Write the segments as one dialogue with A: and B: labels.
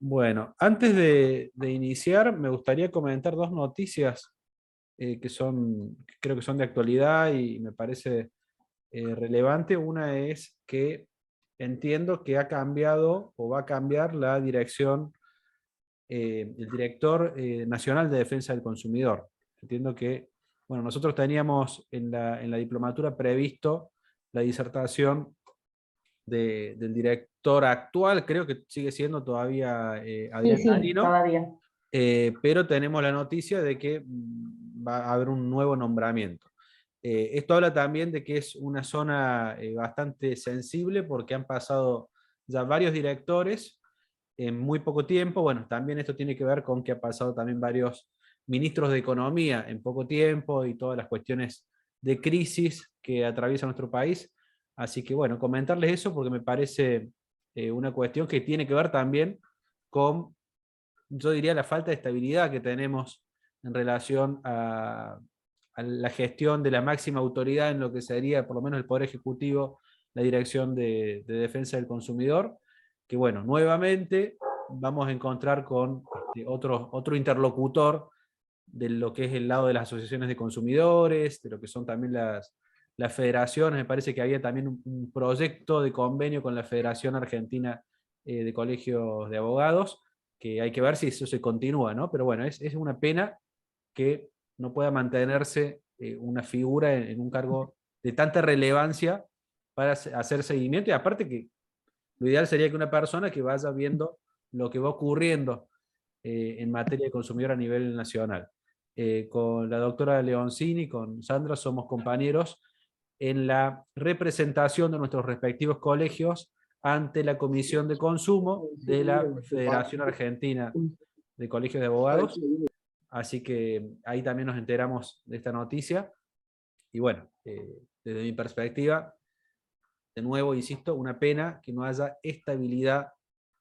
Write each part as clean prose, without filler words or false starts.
A: Bueno, antes de iniciar, me gustaría comentar dos noticias que creo que son de actualidad y me parece relevante. Una es que entiendo que ha cambiado o va a cambiar la dirección, el director nacional de defensa del consumidor. Entiendo que, bueno, nosotros teníamos en la diplomatura previsto la disertación del director actual, creo que sigue siendo todavía
B: Sí,
A: Adrián
B: sí,
A: Carino,
B: todavía.
A: pero tenemos la noticia de que va a haber un nuevo nombramiento. Esto habla también de que es una zona bastante sensible porque han pasado ya varios directores en muy poco tiempo. Bueno, también esto tiene que ver con que ha pasado también varios ministros de Economía en poco tiempo y todas las cuestiones de crisis que atraviesa nuestro país. Así que bueno, comentarles eso porque me parece una cuestión que tiene que ver también con, yo diría, la falta de estabilidad que tenemos en relación a la gestión de la máxima autoridad en lo que sería, por lo menos el Poder Ejecutivo, la Dirección de Defensa del Consumidor, que bueno, nuevamente vamos a encontrar con otro interlocutor de lo que es el lado de las asociaciones de consumidores, de lo que son también las federaciones. Me parece que había también un proyecto de convenio con la Federación Argentina de Colegios de Abogados, que hay que ver si eso se continúa, ¿no? Pero bueno, es una pena que no pueda mantenerse una figura en un cargo de tanta relevancia para hacer seguimiento, y aparte que lo ideal sería que una persona que vaya viendo lo que va ocurriendo en materia de consumidor a nivel nacional. Con la doctora Leoncini, con Sandra, somos compañeros en la representación de nuestros respectivos colegios ante la Comisión de Consumo de la Federación Argentina de Colegios de Abogados. Así que ahí también nos enteramos de esta noticia. Y bueno, desde mi perspectiva, de nuevo, insisto, una pena que no haya estabilidad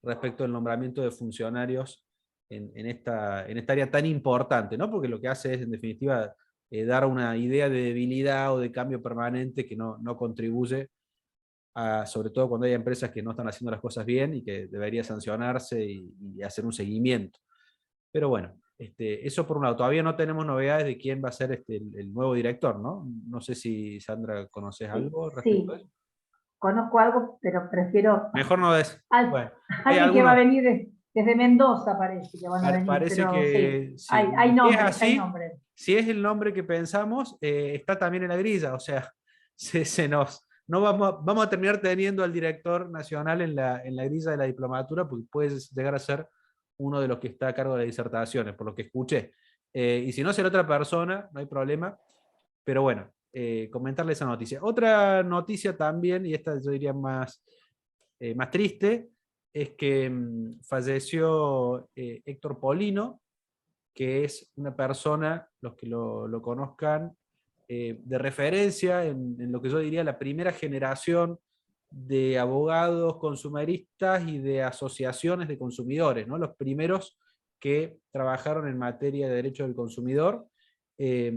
A: respecto al nombramiento de funcionarios en esta área tan importante, ¿no? Porque lo que hace es, en definitiva, dar una idea de debilidad o de cambio permanente que no contribuye, sobre todo cuando hay empresas que no están haciendo las cosas bien y que debería sancionarse y hacer un seguimiento. Pero bueno, eso por un lado. Todavía no tenemos novedades de quién va a ser el nuevo director, ¿no? No sé si, Sandra, conoces algo respecto a
B: Sí,
A: eso.
B: conozco algo, pero prefiero
A: Mejor no es.
B: al-
A: Bueno, hay
B: alguien que va a
A: algunos.
B: venir desde Mendoza, parece que van a venir,
A: Parece
B: pero sí,
A: que sí.
B: hay
A: Bueno, si es
B: nombres, hay
A: así,
B: nombres.
A: si es el nombre que pensamos, está también en la grilla. O sea, se nos. No vamos a terminar teniendo al director nacional en la grilla de la diplomatura, porque puede llegar a ser uno de los que está a cargo de las disertaciones, por lo que escuché. Y si no será otra persona, no hay problema. Pero bueno, comentarle esa noticia. Otra noticia también, y esta yo diría más triste, es que falleció Héctor Polino, que es una persona, los que lo conozcan, de referencia en lo que yo diría la primera generación de abogados consumeristas y de asociaciones de consumidores, ¿no? Los primeros que trabajaron en materia de derecho del consumidor. Eh,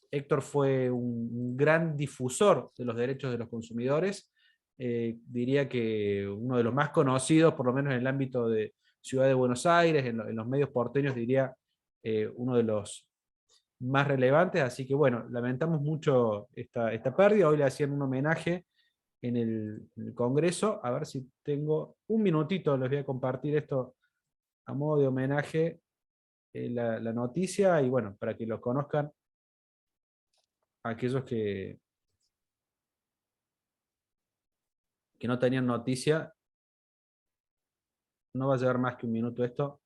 A: Héctor fue un gran difusor de los derechos de los consumidores. Diría que uno de los más conocidos, por lo menos en el ámbito de Ciudad de Buenos Aires, en los medios porteños, diría uno de los más relevantes. Así que bueno, lamentamos mucho esta pérdida. Hoy le hacían un homenaje en el Congreso. A ver si tengo un minutito, les voy a compartir esto a modo de homenaje, la noticia, y bueno, para que lo conozcan aquellos que no tenían noticia. No va a llevar más que un minuto esto.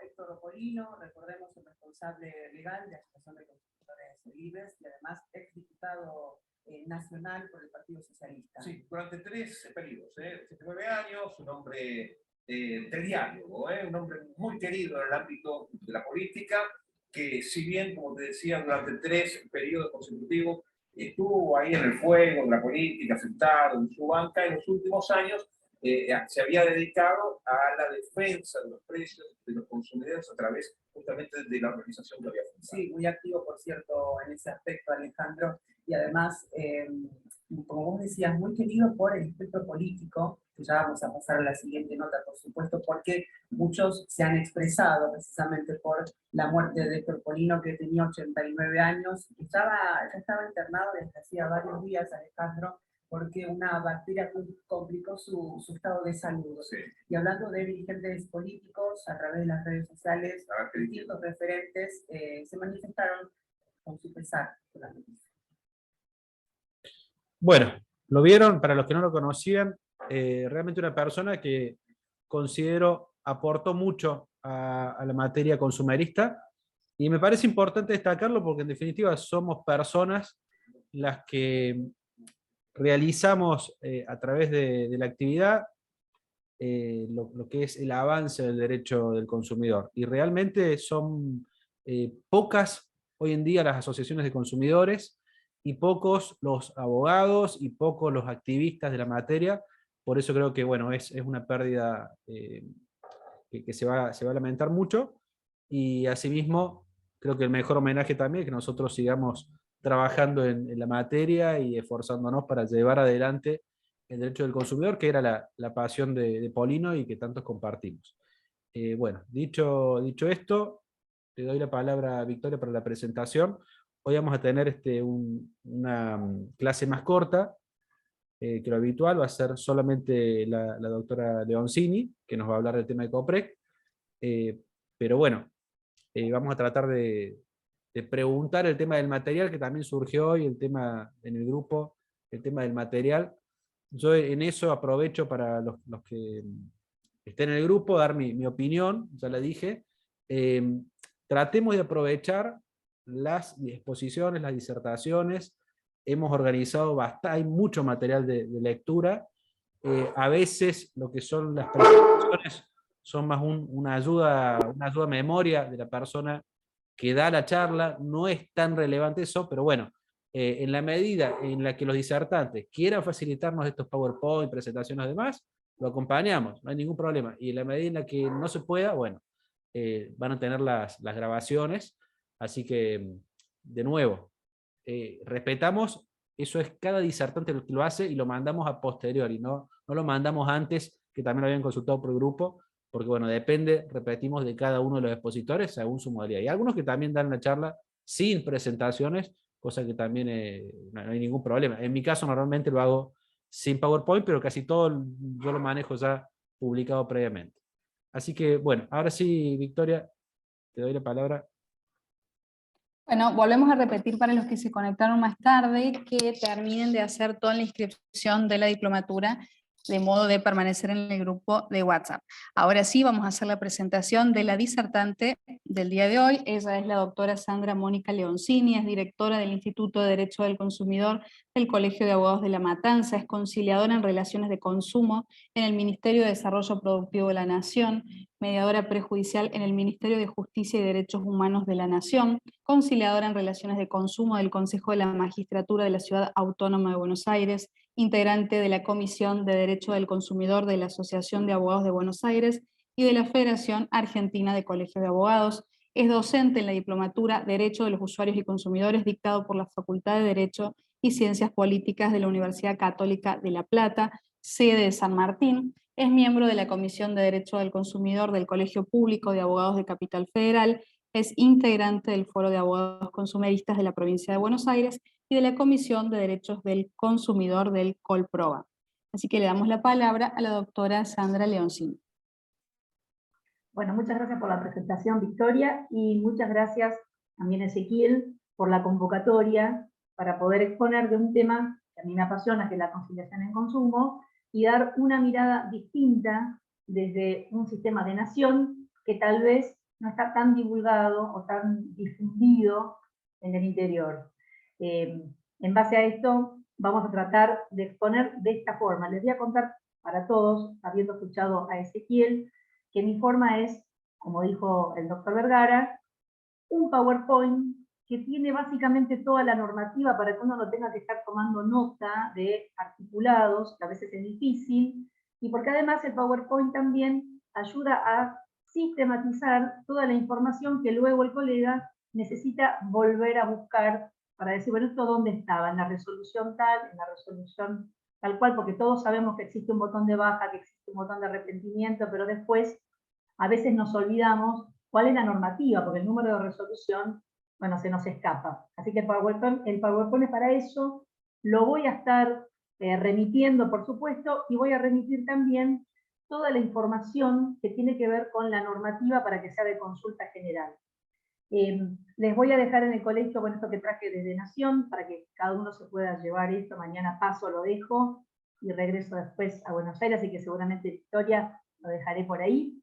C: Héctor Opolino, recordemos el responsable legal de la Asociación de Consumidores Libres y además exdiputado nacional por el Partido Socialista.
D: Sí, durante 3 periodos, 79 años, un hombre de diálogo, un hombre muy querido en el ámbito de la política, que si bien, como te decía, durante 3 periodos consecutivos estuvo ahí en el fuego de la política, sentado en su banca, en los últimos años se había dedicado a la defensa de los precios de los consumidores a través justamente de la organización que había fundado.
C: Sí, muy activo, por cierto, en ese aspecto, Alejandro, y además como vos decías, muy querido por el espectro político, que ya vamos a pasar a la siguiente nota, por supuesto, porque muchos se han expresado precisamente por la muerte de Héctor Polino, que tenía 89 años, y ya estaba internado desde hacía varios días, Alejandro, porque una bacteria complicó su estado de salud.
D: Sí.
C: Y hablando de dirigentes políticos, a través de las redes sociales, distintos referentes se manifestaron con su pesar por la noticia.
A: Bueno, lo vieron, para los que no lo conocían, realmente una persona que considero aportó mucho a la materia consumerista, y me parece importante destacarlo porque en definitiva somos personas las que realizamos a través de la actividad lo que es el avance del derecho del consumidor. Y realmente son pocas hoy en día las asociaciones de consumidores y pocos los abogados y pocos los activistas de la materia. Por eso creo que bueno, es una pérdida que se va a lamentar mucho. Y asimismo, creo que el mejor homenaje también es que nosotros sigamos trabajando en la materia y esforzándonos para llevar adelante el derecho del consumidor, que era la pasión de Polino y que tantos compartimos. Bueno, dicho esto, te doy la palabra a Victoria para la presentación. Hoy vamos a tener una clase más corta que lo habitual, va a ser solamente la doctora Leoncini, que nos va a hablar del tema de COPREC. Pero bueno, vamos a tratar de preguntar el tema del material, que también surgió hoy, el tema en el grupo, el tema del material. Yo en eso aprovecho para los que estén en el grupo, dar mi opinión, ya la dije. Tratemos de aprovechar las exposiciones, las disertaciones. Hemos organizado bastante, hay mucho material de lectura. A veces lo que son las presentaciones son más una ayuda a memoria de la persona que da la charla. No es tan relevante eso, pero bueno, en la medida en la que los disertantes quieran facilitarnos estos PowerPoint, presentaciones y demás, lo acompañamos, no hay ningún problema. Y en la medida en la que no se pueda, bueno, van a tener las grabaciones. Así que, de nuevo, respetamos, eso es cada disertante lo que lo hace y lo mandamos a posteriori, no lo mandamos antes, que también lo habían consultado por grupo, porque bueno, depende, repetimos, de cada uno de los expositores según su modalidad. Y algunos que también dan la charla sin presentaciones, cosa que también no hay ningún problema. En mi caso normalmente lo hago sin PowerPoint, pero casi todo yo lo manejo ya publicado previamente. Así que bueno, ahora sí, Victoria, te doy la palabra.
E: Bueno, volvemos a repetir para los que se conectaron más tarde, que terminen de hacer toda la inscripción de la diplomatura, de modo de permanecer en el grupo de WhatsApp. Ahora sí, vamos a hacer la presentación de la disertante del día de hoy. Ella es la doctora Sandra Mónica Leoncini, es directora del Instituto de Derecho del Consumidor del Colegio de Abogados de La Matanza, es conciliadora en relaciones de consumo en el Ministerio de Desarrollo Productivo de la Nación, mediadora prejudicial en el Ministerio de Justicia y Derechos Humanos de la Nación, conciliadora en relaciones de consumo del Consejo de la Magistratura de la Ciudad Autónoma de Buenos Aires, integrante de la Comisión de Derecho del Consumidor de la Asociación de Abogados de Buenos Aires y de la Federación Argentina de Colegios de Abogados. Es docente en la diplomatura Derecho de los Usuarios y Consumidores, dictado por la Facultad de Derecho y Ciencias Políticas de la Universidad Católica de La Plata, sede de San Martín. Es miembro de la Comisión de Derecho del Consumidor del Colegio Público de Abogados de Capital Federal, es integrante del Foro de Abogados Consumeristas de la Provincia de Buenos Aires y de la Comisión de Derechos del Consumidor del Colproba. Así que le damos la palabra a la doctora Sandra Leoncini.
B: Bueno, muchas gracias por la presentación, Victoria, y muchas gracias también, Ezequiel, por la convocatoria para poder exponer de un tema que a mí me apasiona, que es la conciliación en consumo, y dar una mirada distinta desde un sistema de nación que tal vez no está tan divulgado o tan difundido en el interior. En base a esto, vamos a tratar de exponer de esta forma. Les voy a contar para todos, habiendo escuchado a Ezequiel, que mi forma es, como dijo el doctor Vergara, un PowerPoint que tiene básicamente toda la normativa para que uno no tenga que estar tomando nota de articulados, que a veces es difícil, y porque además el PowerPoint también ayuda a sistematizar toda la información que luego el colega necesita volver a buscar para decir, bueno, ¿esto dónde estaba? En la resolución tal, en la resolución tal cual, porque todos sabemos que existe un botón de baja, que existe un botón de arrepentimiento, pero después a veces nos olvidamos cuál es la normativa, porque el número de resolución, bueno, se nos escapa. Así que el PowerPoint es para eso. Lo voy a estar remitiendo, por supuesto, y voy a remitir también toda la información que tiene que ver con la normativa para que sea de consulta general. Les voy a dejar en el colegio con esto que traje desde Nación, para que cada uno se pueda llevar esto. Mañana paso, lo dejo, y regreso después a Buenos Aires, así que seguramente Victoria lo dejaré por ahí.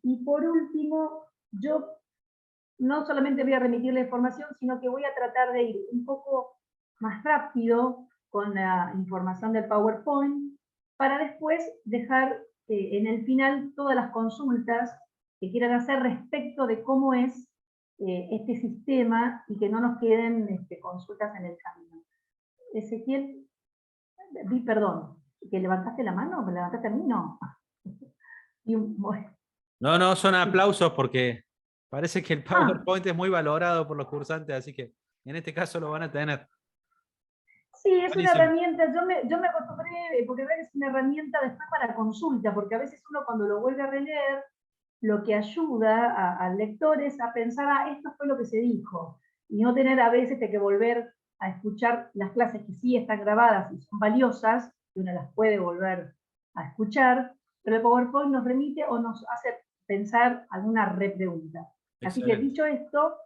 B: Y por último, yo no solamente voy a remitir la información, sino que voy a tratar de ir un poco más rápido con la información del PowerPoint, para después dejar en el final todas las consultas que quieran hacer respecto de cómo es este sistema, y que no nos queden consultas en el camino. Ezequiel, perdón, ¿que levantaste la mano? ¿Me levantaste a mí? No. Bueno.
A: No, son aplausos porque parece que el
B: Ah.
A: PowerPoint es muy valorado por los cursantes, así que en este caso lo van a tener.
B: Sí, es una
A: Buenísimo.
B: herramienta, yo me acostumbré, porque es una herramienta después para consulta, porque a veces uno cuando lo vuelve a releer, lo que ayuda al lector es a pensar, esto fue lo que se dijo, y no tener a veces que volver a escuchar las clases que sí están grabadas y son valiosas, y uno las puede volver a escuchar, pero el PowerPoint nos remite o nos hace pensar alguna repregunta. Así que dicho esto,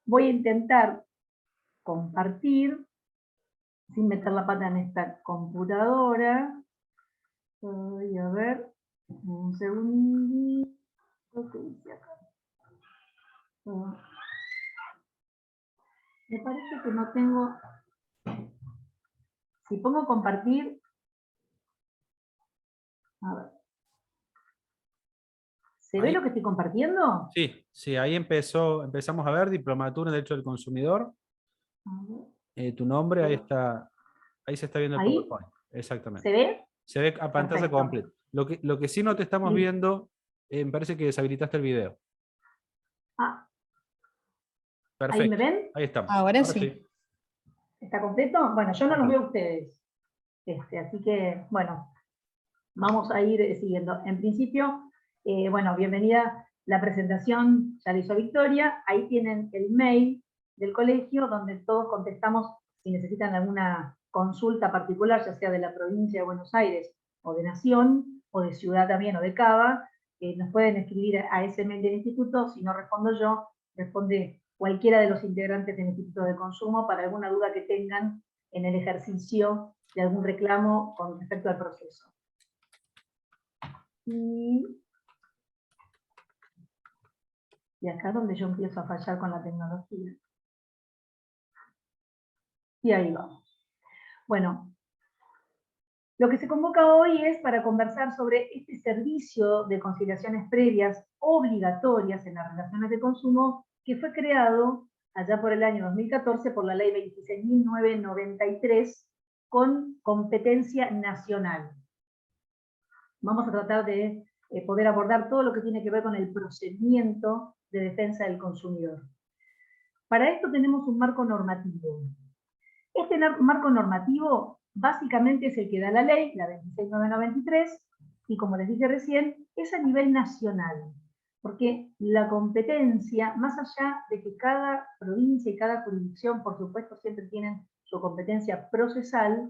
B: voy a intentar compartir, sin meter la pata en esta computadora. Voy a ver, un segundito, ¿qué dice acá? Me parece que no tengo... Si pongo compartir... A ver. ¿Se ve lo que estoy compartiendo?
A: Sí, ahí empezamos a ver Diplomatura en Derecho del Consumidor. Tu nombre, ahí está, ahí se está viendo el
B: ¿Ahí?
A: PowerPoint. Exactamente.
B: ¿Se ve?
A: Se ve a pantalla
B: Perfecto.
A: completa. Lo que sí no te estamos viendo, me parece que deshabilitaste el video.
B: Ah,
A: Perfecto.
B: ¿ahí me ven?
A: Ahí estamos.
E: Ahora sí.
B: ¿Está completo? Bueno, yo no los veo a ustedes. Así que, bueno, vamos a ir siguiendo. En principio, bueno, bienvenida. La presentación ya la hizo Victoria. Ahí tienen el mail del colegio, donde todos contestamos si necesitan alguna consulta particular, ya sea de la provincia de Buenos Aires, o de Nación, o de Ciudad también, o de Cava. Nos pueden escribir a ese mail del instituto. Si no respondo yo, responde cualquiera de los integrantes del Instituto de Consumo para alguna duda que tengan en el ejercicio de algún reclamo con respecto al proceso. Y acá es donde yo empiezo a fallar con la tecnología. Y ahí vamos. Bueno, lo que se convoca hoy es para conversar sobre este servicio de conciliaciones previas obligatorias en las relaciones de consumo, que fue creado allá por el año 2014 por la ley 26.993 con competencia nacional. Vamos a tratar de poder abordar todo lo que tiene que ver con el procedimiento de defensa del consumidor. Para esto tenemos un marco normativo. Este marco normativo básicamente es el que da la ley, la 26.993, y como les dije recién, es a nivel nacional, porque la competencia, más allá de que cada provincia y cada jurisdicción, por supuesto, siempre tienen su competencia procesal,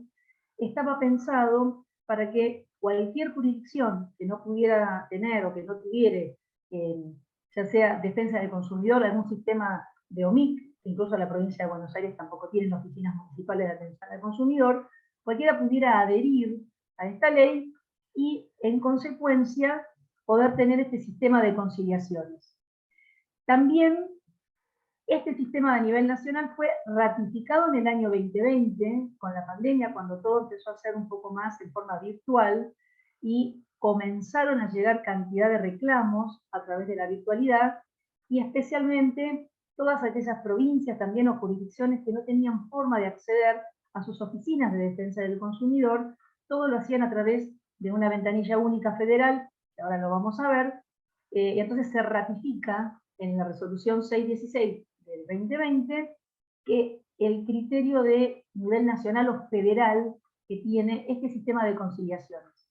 B: estaba pensado para que cualquier jurisdicción que no pudiera tener o que no tuviera, ya sea defensa del consumidor, algún sistema de OMIC, incluso la provincia de Buenos Aires tampoco tienen oficinas municipales de atención al consumidor, cualquiera pudiera adherir a esta ley y, en consecuencia, poder tener este sistema de conciliaciones. También este sistema a nivel nacional fue ratificado en el año 2020, con la pandemia, cuando todo empezó a ser un poco más en forma virtual, y comenzaron a llegar cantidad de reclamos a través de la virtualidad, y especialmente todas aquellas provincias también o jurisdicciones que no tenían forma de acceder a sus oficinas de defensa del consumidor, todo lo hacían a través de una ventanilla única federal, que ahora lo vamos a ver, y entonces se ratifica en la resolución 616 del 2020 que el criterio de nivel nacional o federal que tiene este sistema de conciliaciones.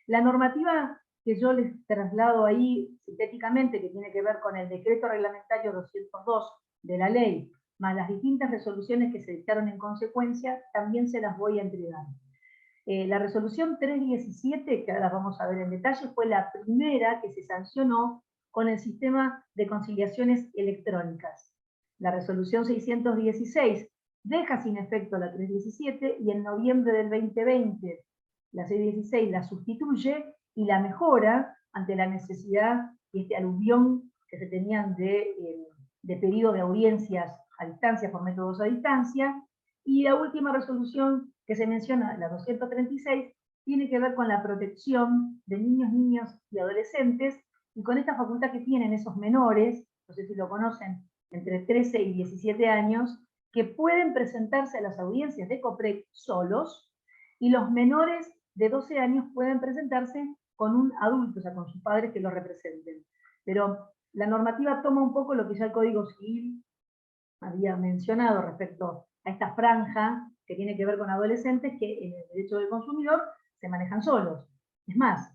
B: La normativa que yo les traslado ahí sintéticamente, que tiene que ver con el decreto reglamentario 202 de la ley, más las distintas resoluciones que se dictaron en consecuencia, también se las voy a entregar. La resolución 317, que ahora vamos a ver en detalle, fue la primera que se sancionó con el sistema de conciliaciones electrónicas. La resolución 616 deja sin efecto la 317 y en noviembre del 2020 la 616 la sustituye y la mejora ante la necesidad y este aluvión que se tenían de pedido de audiencias a distancia por métodos a distancia. Y la última resolución que se menciona, la 236, tiene que ver con la protección de niños, niñas y adolescentes, y con esta facultad que tienen esos menores, no sé si lo conocen, entre 13 y 17 años, que pueden presentarse a las audiencias de COPREC solos, y los menores de 12 años pueden presentarse con un adulto, o sea, con sus padres que los representen. Pero la normativa toma un poco lo que ya el Código Civil había mencionado respecto a esta franja que tiene que ver con adolescentes que en el derecho del consumidor se manejan solos. Es más,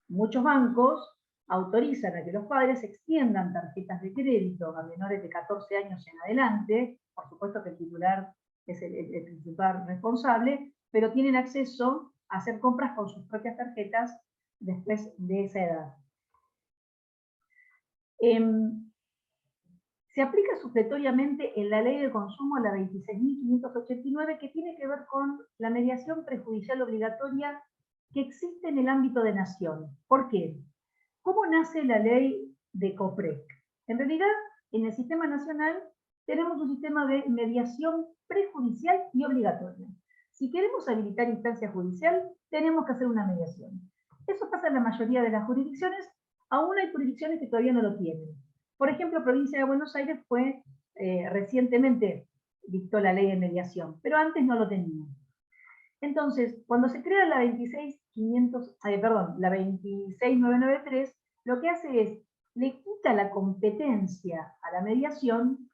B: muchos bancos autorizan a que los padres extiendan tarjetas de crédito a menores de 14 años en adelante, por supuesto que el titular es el principal responsable, pero tienen acceso a hacer compras con sus propias tarjetas después de esa edad. Se aplica supletoriamente en la Ley de Consumo la 26.589, que tiene que ver con la mediación prejudicial obligatoria que existe en el ámbito de nación. ¿Por qué? ¿Cómo nace la ley de COPREC? En realidad, en el sistema nacional tenemos un sistema de mediación prejudicial y obligatoria. Si queremos habilitar instancia judicial, tenemos que hacer una mediación. Eso pasa en la mayoría de las jurisdicciones, aún hay jurisdicciones que todavía no lo tienen. Por ejemplo, Provincia de Buenos Aires recientemente dictó la ley de mediación, pero antes no lo tenía. Entonces, cuando se crea la 26993, lo que hace es, le quita la competencia a la mediación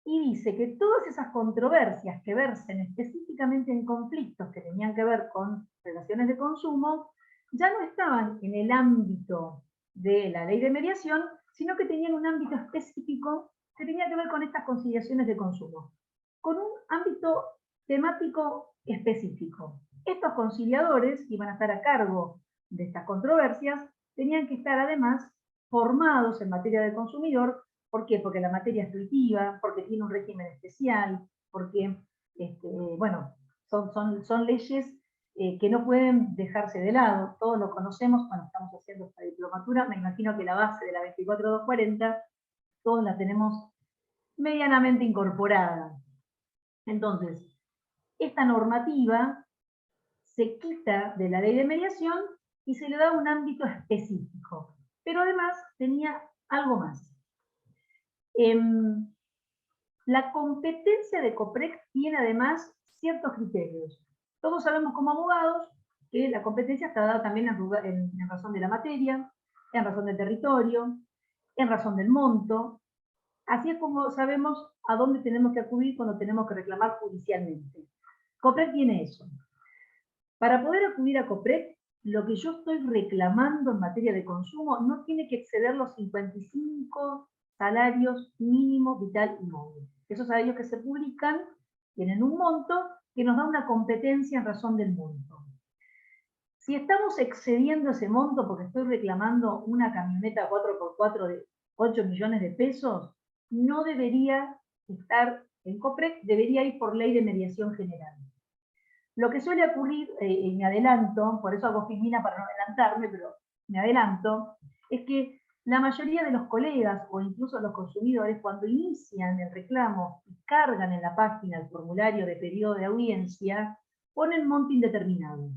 B: y dice que todas esas controversias que versen específicamente en conflictos que tenían que ver con relaciones de consumo, ya no estaban en el ámbito de la ley de mediación, sino que tenían un ámbito específico que tenía que ver con estas conciliaciones de consumo, con un ámbito temático específico. Estos conciliadores, que iban a estar a cargo de estas controversias, tenían que estar además formados en materia de consumidor. ¿Por qué? Porque la materia es fruitiva, porque tiene un régimen especial, porque bueno, son leyes que no pueden dejarse de lado. Todos lo conocemos cuando estamos haciendo esta diplomatura. Me imagino que la base de la 24240 todos la tenemos medianamente incorporada. Entonces, esta normativa se quita de la ley de mediación y se le da un ámbito específico. Pero además tenía algo más. La competencia de COPREC tiene además ciertos criterios. Todos sabemos como abogados que la competencia está dada también en razón de la materia, en razón del territorio, en razón del monto. Así es como sabemos a dónde tenemos que acudir cuando tenemos que reclamar judicialmente. COPREC tiene eso. Para poder acudir a COPREC, lo que yo estoy reclamando en materia de consumo no tiene que exceder los 55 salarios mínimos vital y móvil. Esos salarios que se publican tienen un monto que nos da una competencia en razón del monto. Si estamos excediendo ese monto porque estoy reclamando una camioneta 4x4 de 8 millones de pesos, no debería estar en COPREC, debería ir por ley de mediación general. Lo que suele ocurrir, y me adelanto, por eso hago filmina para no adelantarme, pero me adelanto, es que la mayoría de los colegas o incluso los consumidores, cuando inician el reclamo y cargan en la página el formulario de pedido de audiencia, ponen monto indeterminado.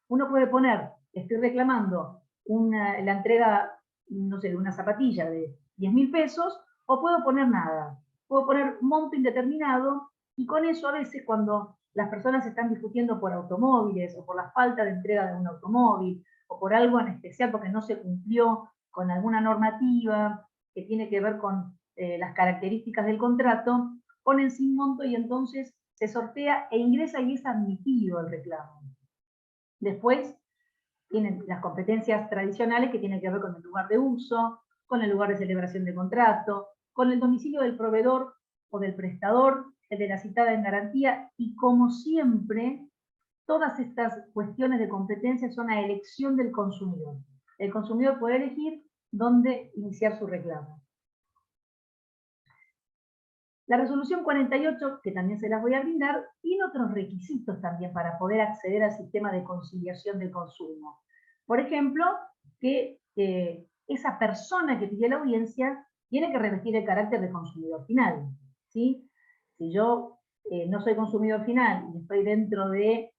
B: Uno puede poner, estoy reclamando la entrega, no sé, de una zapatilla de 10.000 pesos, o puedo poner nada. Puedo poner monto indeterminado, y con eso a veces cuando las personas están discutiendo por automóviles, o por la falta de entrega de un automóvil, o por algo en especial porque no se cumplió con alguna normativa que tiene que ver con las características del contrato, ponen sin monto y entonces se sortea e ingresa y es admitido el reclamo. Después tienen las competencias tradicionales que tienen que ver con el lugar de uso, con el lugar de celebración de contrato, con el domicilio del proveedor o del prestador, el de la citada en garantía, y como siempre, todas estas cuestiones de competencia son a elección del consumidor. El consumidor puede elegir dónde iniciar su reclamo. La resolución 48, que también se las voy a brindar, tiene otros requisitos también para poder acceder al sistema de conciliación de consumo. Por ejemplo, que esa persona que pidió la audiencia tiene que revestir el carácter de consumidor final, ¿sí? Si yo no soy consumidor final y estoy dentro de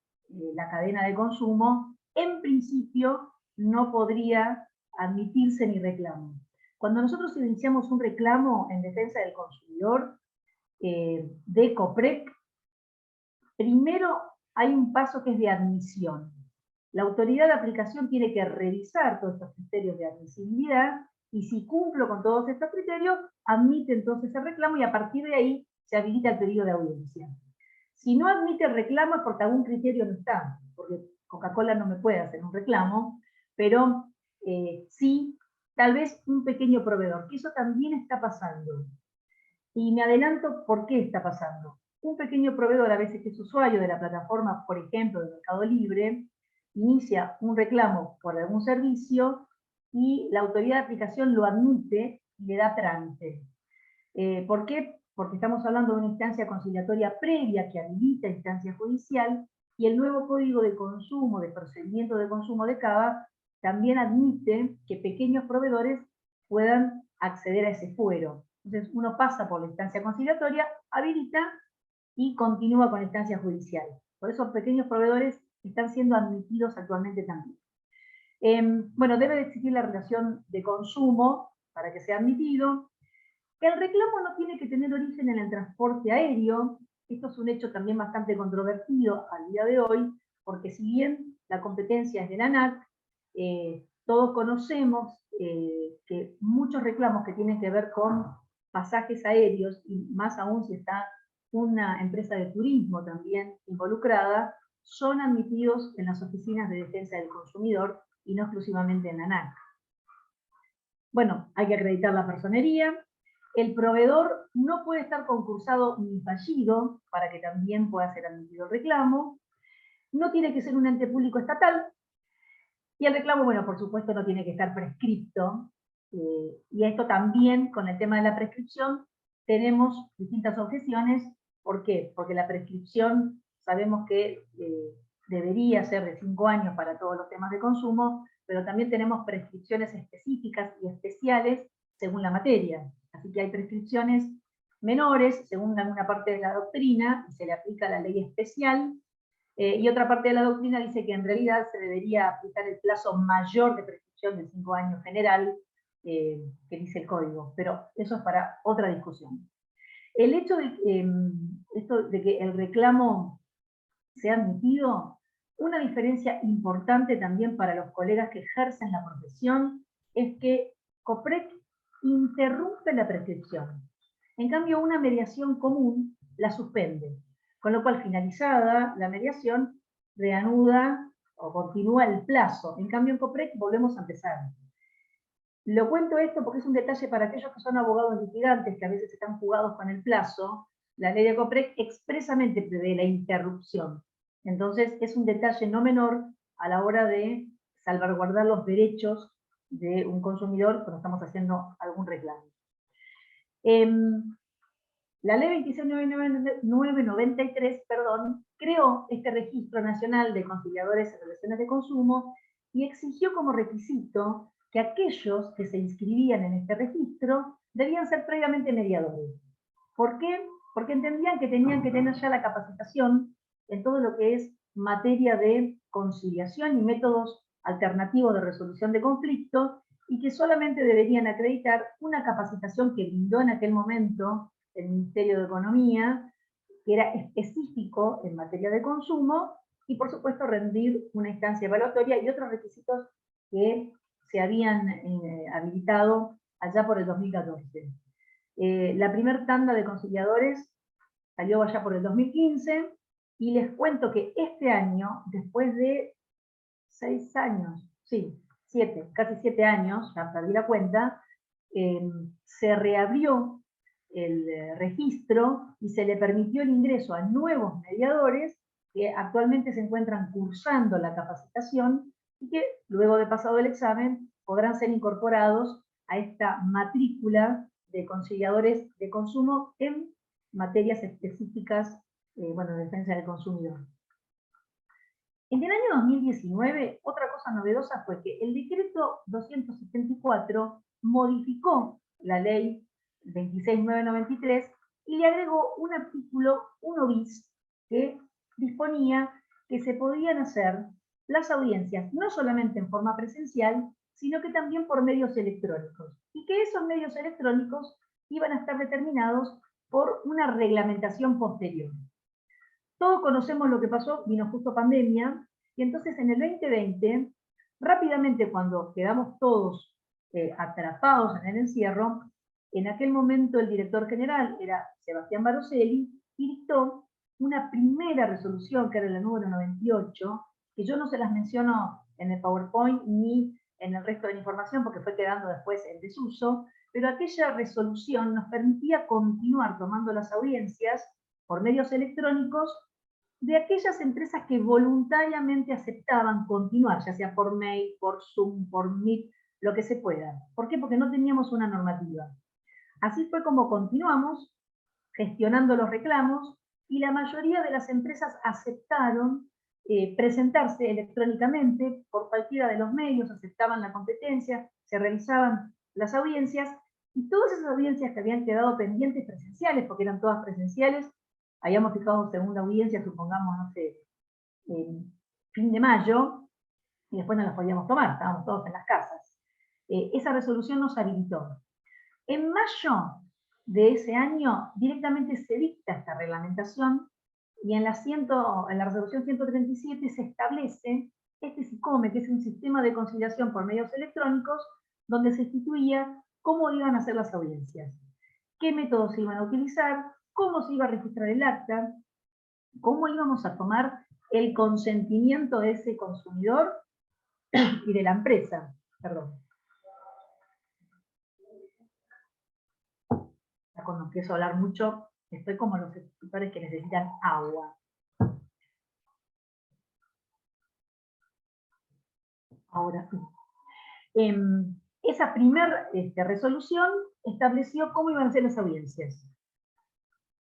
B: la cadena de consumo, en principio no podría admitirse mi reclamo. Cuando nosotros iniciamos un reclamo en defensa del consumidor, de COPREC, primero hay un paso que es de admisión. La autoridad de aplicación tiene que revisar todos estos criterios de admisibilidad y si cumplo con todos estos criterios, admite entonces el reclamo y a partir de ahí se habilita el pedido de audiencia. Si no admite el reclamo es porque algún criterio no está, porque Coca-Cola no me puede hacer un reclamo, pero sí, tal vez un pequeño proveedor, que eso también está pasando. Y me adelanto por qué está pasando. Un pequeño proveedor, a veces que es usuario de la plataforma, por ejemplo, de Mercado Libre, inicia un reclamo por algún servicio y la autoridad de aplicación lo admite y le da trámite. ¿Por qué? Porque estamos hablando de una instancia conciliatoria previa que habilita instancia judicial y el nuevo Código de Consumo, de Procedimiento de Consumo de CABA, también admite que pequeños proveedores puedan acceder a ese fuero. Entonces uno pasa por la instancia conciliatoria, habilita y continúa con la instancia judicial. Por eso pequeños proveedores están siendo admitidos actualmente también. Bueno, debe de existir la relación de consumo para que sea admitido. El reclamo no tiene que tener origen en el transporte aéreo. Esto es un hecho también bastante controvertido al día de hoy, porque si bien la competencia es de la ANAC, todos conocemos que muchos reclamos que tienen que ver con pasajes aéreos, y más aún si está una empresa de turismo también involucrada, son admitidos en las oficinas de defensa del consumidor y no exclusivamente en la ANAC. Bueno, hay que acreditar la personería. El proveedor no puede estar concursado ni fallido para que también pueda ser admitido el reclamo. No tiene que ser un ente público estatal. Y el reclamo, bueno, por supuesto no tiene que estar prescripto. Y esto también, con el tema de la prescripción, tenemos distintas objeciones. ¿Por qué? Porque la prescripción sabemos que debería ser de 5 años para todos los temas de consumo, pero también tenemos prescripciones específicas y especiales según la materia. Así que hay prescripciones menores, según alguna parte de la doctrina, y se le aplica la ley especial, y otra parte de la doctrina dice que en realidad se debería aplicar el plazo mayor de prescripción de 5 años general, que dice el código, pero eso es para otra discusión. El hecho de que el reclamo sea admitido, una diferencia importante también para los colegas que ejercen la profesión, es que COPREC interrumpe la prescripción. En cambio, una mediación común la suspende, con lo cual finalizada la mediación, reanuda o continúa el plazo. En cambio, en COPREC volvemos a empezar. Lo cuento esto porque es un detalle para aquellos que son abogados litigantes, que a veces están jugados con el plazo. La ley de COPREC expresamente prevé la interrupción. Entonces, es un detalle no menor a la hora de salvaguardar los derechos de un consumidor cuando estamos haciendo algún reclamo. La ley 26.993, creó este registro nacional de conciliadores en relaciones de consumo y exigió como requisito que aquellos que se inscribían en este registro debían ser previamente mediadores. ¿Por qué? Porque entendían que tenían que tener ya la capacitación en todo lo que es materia de conciliación y métodos alternativos de resolución de conflictos, y que solamente deberían acreditar una capacitación que brindó en aquel momento el Ministerio de Economía, que era específico en materia de consumo, y por supuesto rendir una instancia evaluatoria y otros requisitos que se habían habilitado allá por el 2014. La primera tanda de conciliadores salió allá por el 2015, y les cuento que este año, después de 6 años, sí, 7, casi 7 años, ya perdí la cuenta, se reabrió el registro y se le permitió el ingreso a nuevos mediadores que actualmente se encuentran cursando la capacitación y que luego de pasado el examen podrán ser incorporados a esta matrícula de conciliadores de consumo en materias específicas, bueno, de defensa del consumidor. En el año 2019, otra cosa novedosa fue que el decreto 274 modificó la ley 26993 y le agregó un artículo 1 bis que disponía que se podían hacer las audiencias no solamente en forma presencial, sino que también por medios electrónicos, y que esos medios electrónicos iban a estar determinados por una reglamentación posterior. Todos conocemos lo que pasó, vino justo pandemia, y entonces en el 2020, rápidamente cuando quedamos todos atrapados en el encierro, en aquel momento el director general era Sebastián Baroselli, y dictó una primera resolución, que era la número 98, que yo no se las menciono en el PowerPoint ni en el resto de la información porque fue quedando después en desuso, pero aquella resolución nos permitía continuar tomando las audiencias por medios electrónicos de aquellas empresas que voluntariamente aceptaban continuar, ya sea por mail, por Zoom, por Meet, lo que se pueda. ¿Por qué? Porque no teníamos una normativa. Así fue como continuamos gestionando los reclamos y la mayoría de las empresas aceptaron presentarse electrónicamente por cualquiera de los medios, aceptaban la competencia, se realizaban las audiencias, y todas esas audiencias que habían quedado pendientes presenciales, porque eran todas presenciales, habíamos fijado segunda audiencia, supongamos, no sé, fin de mayo, y después no las podíamos tomar, estábamos todos en las casas. Esa resolución nos habilitó. En mayo de ese año, directamente se dicta esta reglamentación, y en la resolución 137 se establece este SICOME, que es un sistema de conciliación por medios electrónicos, donde se instituía cómo iban a ser las audiencias, qué métodos se iban a utilizar, cómo se iba a registrar el acta, cómo íbamos a tomar el consentimiento de ese consumidor y de la empresa. Perdón. Ya cuando empiezo a hablar mucho, estoy como los escritores que necesitan agua. Ahora sí. Esa primera resolución estableció cómo iban a ser las audiencias.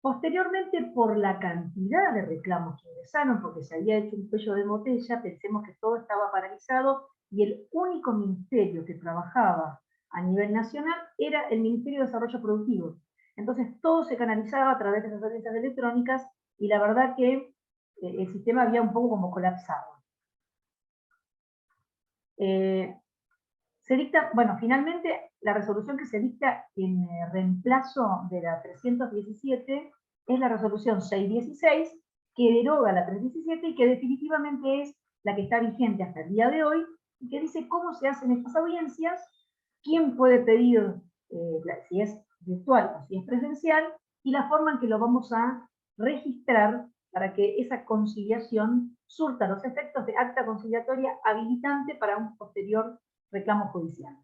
B: Posteriormente, por la cantidad de reclamos que ingresaron, porque se había hecho un cuello de botella, pensemos que todo estaba paralizado y el único ministerio que trabajaba a nivel nacional era el Ministerio de Desarrollo Productivo. Entonces todo se canalizaba a través de esas audiencias electrónicas y la verdad que el sistema había un poco como colapsado. Se dicta, bueno, finalmente la resolución que se dicta en reemplazo de la 317 es la resolución 616, que deroga la 317 y que definitivamente es la que está vigente hasta el día de hoy, y que dice cómo se hacen estas audiencias, quién puede pedir, si es virtual o si es presencial, y la forma en que lo vamos a registrar para que esa conciliación surta los efectos de acta conciliatoria habilitante para un posterior reclamo judicial.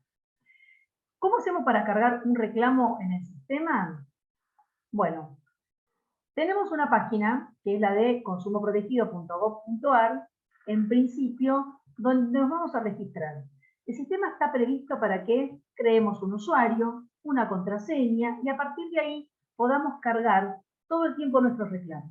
B: ¿Cómo hacemos para cargar un reclamo en el sistema? Bueno, tenemos una página que es la de consumoprotegido.gov.ar, en principio, donde nos vamos a registrar. El sistema está previsto para que creemos un usuario, una contraseña, y a partir de ahí podamos cargar todo el tiempo nuestros reclamos.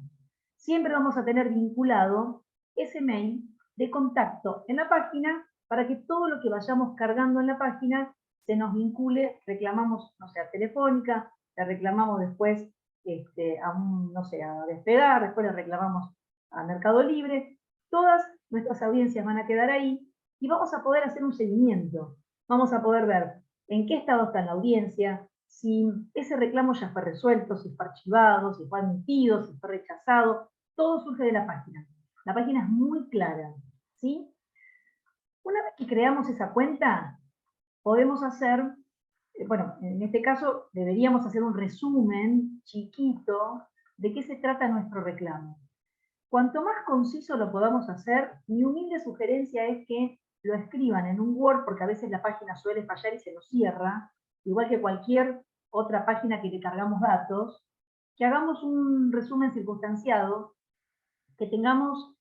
B: Siempre vamos a tener vinculado ese mail de contacto en la página para que todo lo que vayamos cargando en la página se nos vincule, reclamamos, no sé, a Telefónica, le reclamamos después a Despegar, después le reclamamos a Mercado Libre, todas nuestras audiencias van a quedar ahí y vamos a poder hacer un seguimiento. Vamos a poder ver en qué estado está la audiencia, si ese reclamo ya fue resuelto, si fue archivado, si fue admitido, si fue rechazado, todo surge de la página. La página es muy clara, ¿sí? Una vez que creamos esa cuenta, podemos hacer, bueno, en este caso deberíamos hacer un resumen chiquito de qué se trata nuestro reclamo. Cuanto más conciso lo podamos hacer, mi humilde sugerencia es que lo escriban en un Word, porque a veces la página suele fallar y se nos cierra, igual que cualquier otra página que le cargamos datos, que hagamos un resumen circunstanciado, que tengamos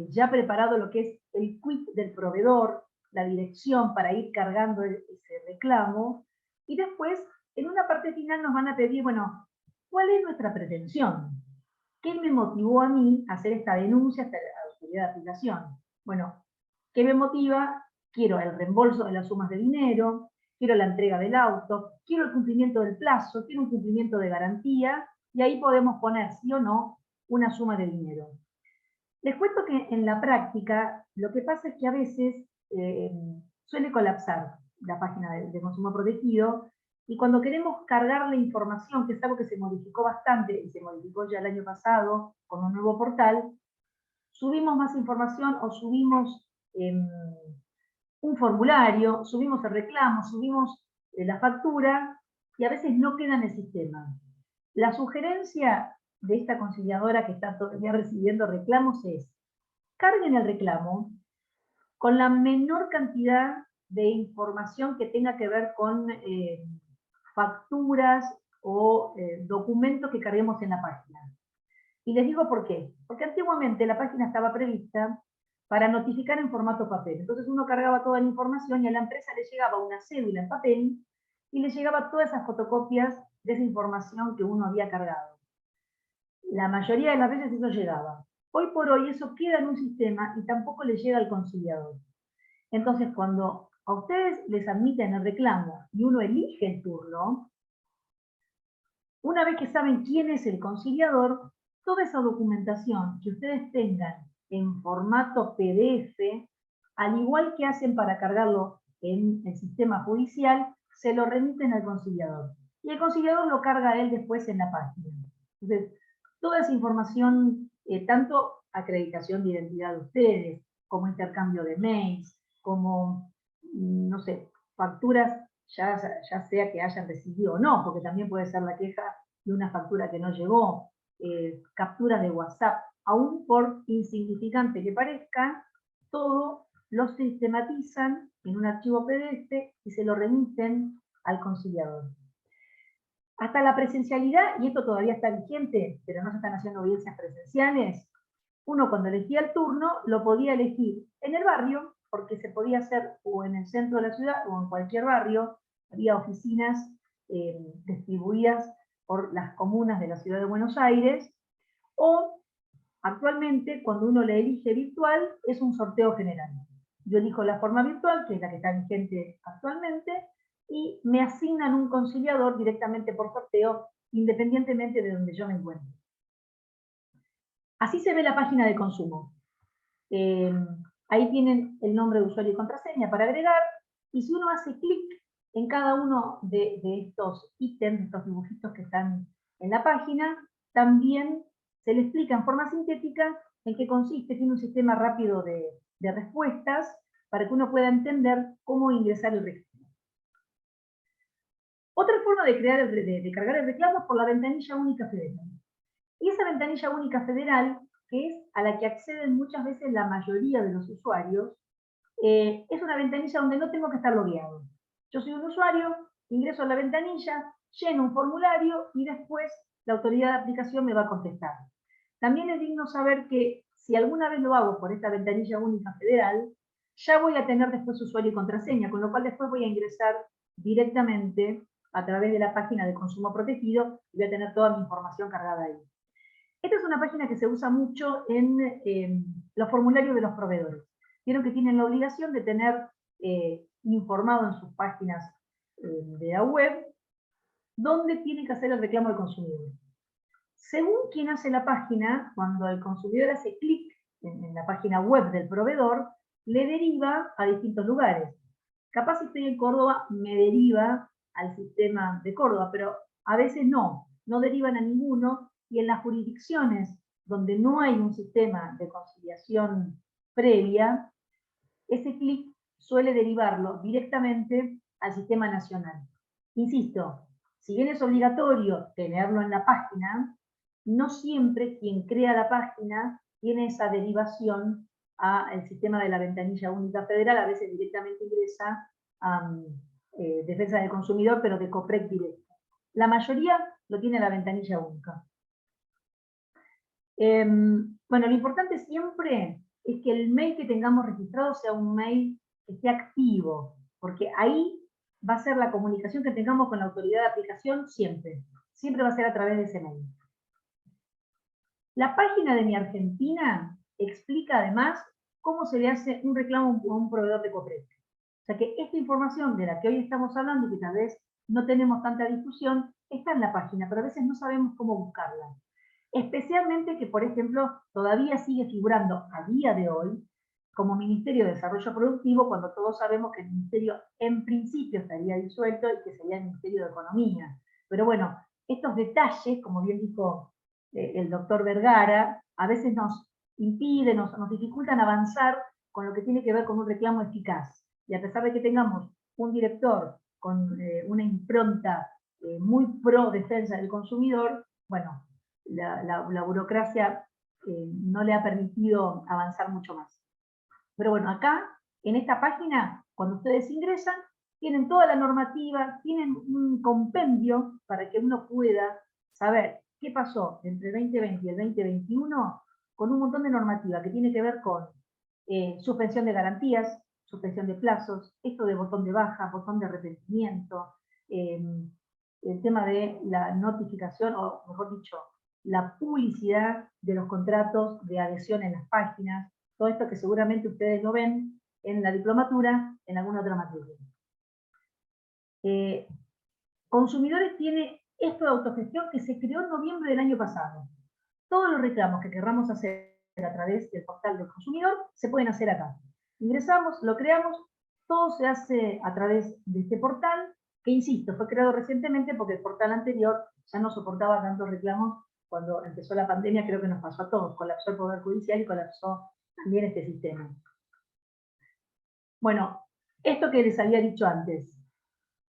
B: ya preparado lo que es el quit del proveedor, la dirección para ir cargando ese reclamo, y después, en una parte final nos van a pedir, bueno, ¿cuál es nuestra pretensión? ¿Qué me motivó a mí a hacer esta denuncia hasta la autoridad de aplicación? Bueno, ¿qué me motiva? Quiero el reembolso de las sumas de dinero, quiero la entrega del auto, quiero el cumplimiento del plazo, quiero un cumplimiento de garantía, y ahí podemos poner, sí o no, una suma de dinero. Les cuento que en la práctica, lo que pasa es que a veces suele colapsar la página de consumo protegido, y cuando queremos cargar la información, que es algo que se modificó bastante, y se modificó ya el año pasado con un nuevo portal, subimos más información o subimos un formulario, subimos el reclamo, subimos la factura, y a veces no queda en el sistema. La sugerencia de esta conciliadora que está todavía recibiendo reclamos es: carguen el reclamo con la menor cantidad de información que tenga que ver con facturas o documentos que carguemos en la página. Y les digo por qué. Porque antiguamente la página estaba prevista para notificar en formato papel. Entonces uno cargaba toda la información y a la empresa le llegaba una cédula en papel y le llegaba todas esas fotocopias de esa información que uno había cargado. La mayoría de las veces eso llegaba. Hoy por hoy eso queda en un sistema y tampoco le llega al conciliador. Entonces, cuando a ustedes les admiten el reclamo y uno elige el turno, una vez que saben quién es el conciliador, toda esa documentación que ustedes tengan en formato PDF, al igual que hacen para cargarlo en el sistema judicial, se lo remiten al conciliador. Y el conciliador lo carga a él después en la página. Entonces, toda esa información, tanto acreditación de identidad de ustedes, como intercambio de mails, como, no sé, facturas, ya sea que hayan recibido o no, porque también puede ser la queja de una factura que no llegó, capturas de WhatsApp, aún por insignificante que parezca, todo lo sistematizan en un archivo PDF y se lo remiten al conciliador. Hasta la presencialidad, y esto todavía está vigente, pero no se están haciendo audiencias presenciales, uno cuando elegía el turno lo podía elegir en el barrio, porque se podía hacer o en el centro de la ciudad o en cualquier barrio. Había oficinas distribuidas por las comunas de la ciudad de Buenos Aires, o actualmente cuando uno le elige virtual es un sorteo general. Yo elijo la forma virtual, que es la que está vigente actualmente, y me asignan un conciliador directamente por sorteo, independientemente de donde yo me encuentre. Así se ve la página de consumo. Ahí tienen el nombre de usuario y contraseña para agregar, y si uno hace clic en cada uno de estos ítems, estos dibujitos que están en la página, también se le explica en forma sintética en qué consiste. Tiene un sistema rápido de respuestas para que uno pueda entender cómo ingresar el reclamo. Otra forma de cargar el reclamo es por la ventanilla única federal. Y esa ventanilla única federal, que es a la que acceden muchas veces la mayoría de los usuarios, es una ventanilla donde no tengo que estar logueado. Yo soy un usuario, ingreso a la ventanilla, lleno un formulario y después la autoridad de aplicación me va a contestar. También es digno saber que si alguna vez lo hago por esta ventanilla única federal, ya voy a tener después usuario y contraseña, con lo cual después voy a ingresar directamente a través de la página de consumo protegido y voy a tener toda mi información cargada ahí. Esta es una página que se usa mucho en los formularios de los proveedores. Vieron que tienen la obligación de tener informado en sus páginas de la web dónde tiene que hacer el reclamo del consumidor. Según quien hace la página, cuando el consumidor hace clic en la página web del proveedor, le deriva a distintos lugares. Capaz si estoy en Córdoba, me deriva al sistema de Córdoba, pero a veces no derivan a ninguno, y en las jurisdicciones donde no hay un sistema de conciliación previa, ese clic suele derivarlo directamente al sistema nacional. Insisto, si bien es obligatorio tenerlo en la página, no siempre quien crea la página tiene esa derivación al sistema de la ventanilla única federal, a veces directamente ingresa a Defensa del Consumidor, pero de COPREC directo. La mayoría lo tiene la ventanilla única. Bueno, lo importante siempre es que el mail que tengamos registrado sea un mail que esté activo, porque ahí va a ser la comunicación que tengamos con la autoridad de aplicación siempre. Siempre va a ser a través de ese mail. La página de Mi Argentina explica además cómo se le hace un reclamo a un proveedor de COPREC. O sea que esta información de la que hoy estamos hablando y que tal vez no tenemos tanta difusión, está en la página, pero a veces no sabemos cómo buscarla. Especialmente que, por ejemplo, todavía sigue figurando a día de hoy como Ministerio de Desarrollo Productivo, cuando todos sabemos que el Ministerio en principio estaría disuelto y que sería el Ministerio de Economía. Pero bueno, estos detalles, como bien dijo el doctor Vergara, a veces nos impiden, nos dificultan avanzar con lo que tiene que ver con un reclamo eficaz. Y a pesar de que tengamos un director con una impronta muy pro defensa del consumidor, bueno, la burocracia no le ha permitido avanzar mucho más. Pero bueno, acá, en esta página, cuando ustedes ingresan, tienen toda la normativa, tienen un compendio para que uno pueda saber qué pasó entre el 2020 y el 2021 con un montón de normativa que tiene que ver con suspensión de garantías, suspensión de plazos, esto de botón de baja, botón de arrepentimiento, el tema de la notificación, o mejor dicho, la publicidad de los contratos de adhesión en las páginas, todo esto que seguramente ustedes lo ven en la diplomatura, en alguna otra materia. Consumidores tiene esto de autogestión que se creó en noviembre del año pasado. Todos los reclamos que querramos hacer a través del portal del consumidor se pueden hacer acá. Ingresamos, lo creamos, todo se hace a través de este portal, que insisto, fue creado recientemente porque el portal anterior ya no soportaba tantos reclamos. Cuando empezó la pandemia creo que nos pasó a todos, colapsó el Poder Judicial y colapsó también este sistema. Bueno, esto que les había dicho antes,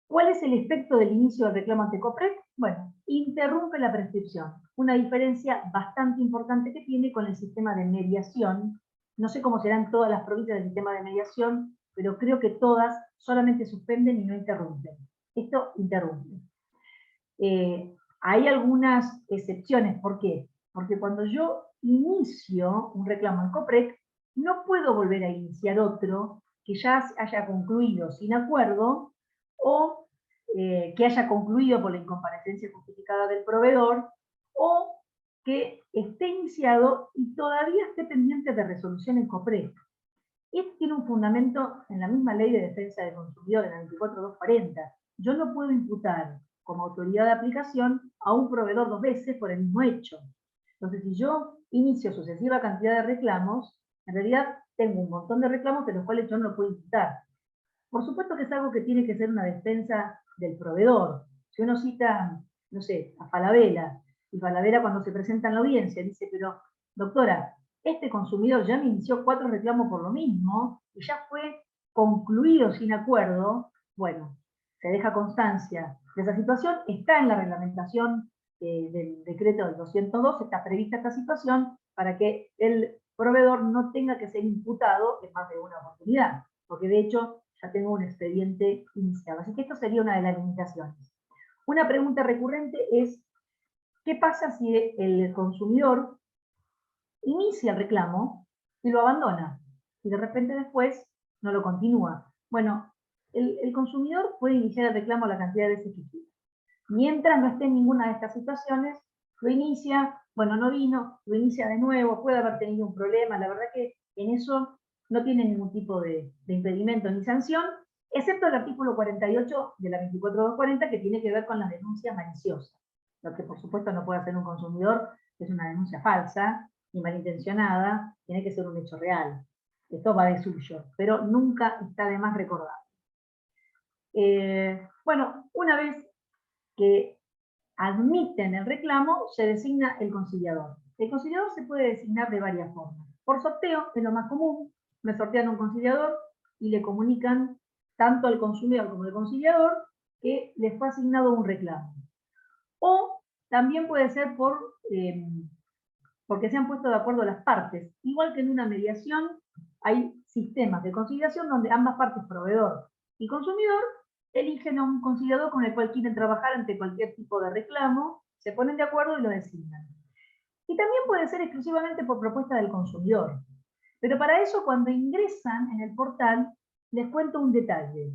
B: ¿cuál es el efecto del inicio del reclamo ante COPREC? Bueno, interrumpe la prescripción, una diferencia bastante importante que tiene con el sistema de mediación. No sé cómo serán todas las provincias del sistema de mediación, pero creo que todas solamente suspenden y no interrumpen. Esto interrumpe. Hay algunas excepciones, ¿por qué? Porque cuando yo inicio un reclamo en COPREC, no puedo volver a iniciar otro que ya haya concluido sin acuerdo o que haya concluido por la incomparecencia justificada del proveedor o que esté iniciado y todavía esté pendiente de resolución en COPREC. Esto tiene un fundamento en la misma ley de defensa del consumidor, en la 24240. Yo no puedo imputar como autoridad de aplicación a un proveedor 2 veces por el mismo hecho. Entonces, si yo inicio sucesiva cantidad de reclamos, en realidad tengo un montón de reclamos de los cuales yo no lo puedo imputar. Por supuesto que es algo que tiene que ser una defensa del proveedor. Si uno cita, no sé, a Falabella, y Falabella cuando se presenta en la audiencia dice, pero doctora, este consumidor ya me inició 4 reclamos por lo mismo, y ya fue concluido sin acuerdo, bueno, se deja constancia de esa situación, está en la reglamentación del decreto del 202, está prevista esta situación para que el proveedor no tenga que ser imputado en más de una oportunidad, porque de hecho ya tengo un expediente iniciado. Así que esto sería una de las limitaciones. Una pregunta recurrente es, ¿qué pasa si el consumidor inicia el reclamo y lo abandona? Y de repente después no lo continúa. Bueno, el consumidor puede iniciar el reclamo la cantidad de veces que quiera. Mientras no esté en ninguna de estas situaciones, lo inicia, bueno, no vino, lo inicia de nuevo, puede haber tenido un problema, la verdad que en eso no tiene ningún tipo de impedimento ni sanción, excepto el artículo 48 de la 24240 que tiene que ver con las denuncias maliciosas. Lo que por supuesto no puede hacer un consumidor es una denuncia falsa y malintencionada, tiene que ser un hecho real. Esto va de suyo, pero nunca está de más recordar. Bueno, una vez que admiten el reclamo, se designa el conciliador. El conciliador se puede designar de varias formas. Por sorteo, es lo más común, me sortean un conciliador y le comunican tanto al consumidor como al conciliador que les fue asignado un reclamo. O también puede ser porque se han puesto de acuerdo las partes. Igual que en una mediación hay sistemas de conciliación donde ambas partes, proveedor y consumidor, eligen a un conciliador con el cual quieren trabajar ante cualquier tipo de reclamo, se ponen de acuerdo y lo designan. Y también puede ser exclusivamente por propuesta del consumidor. Pero para eso, cuando ingresan en el portal, les cuento un detalle.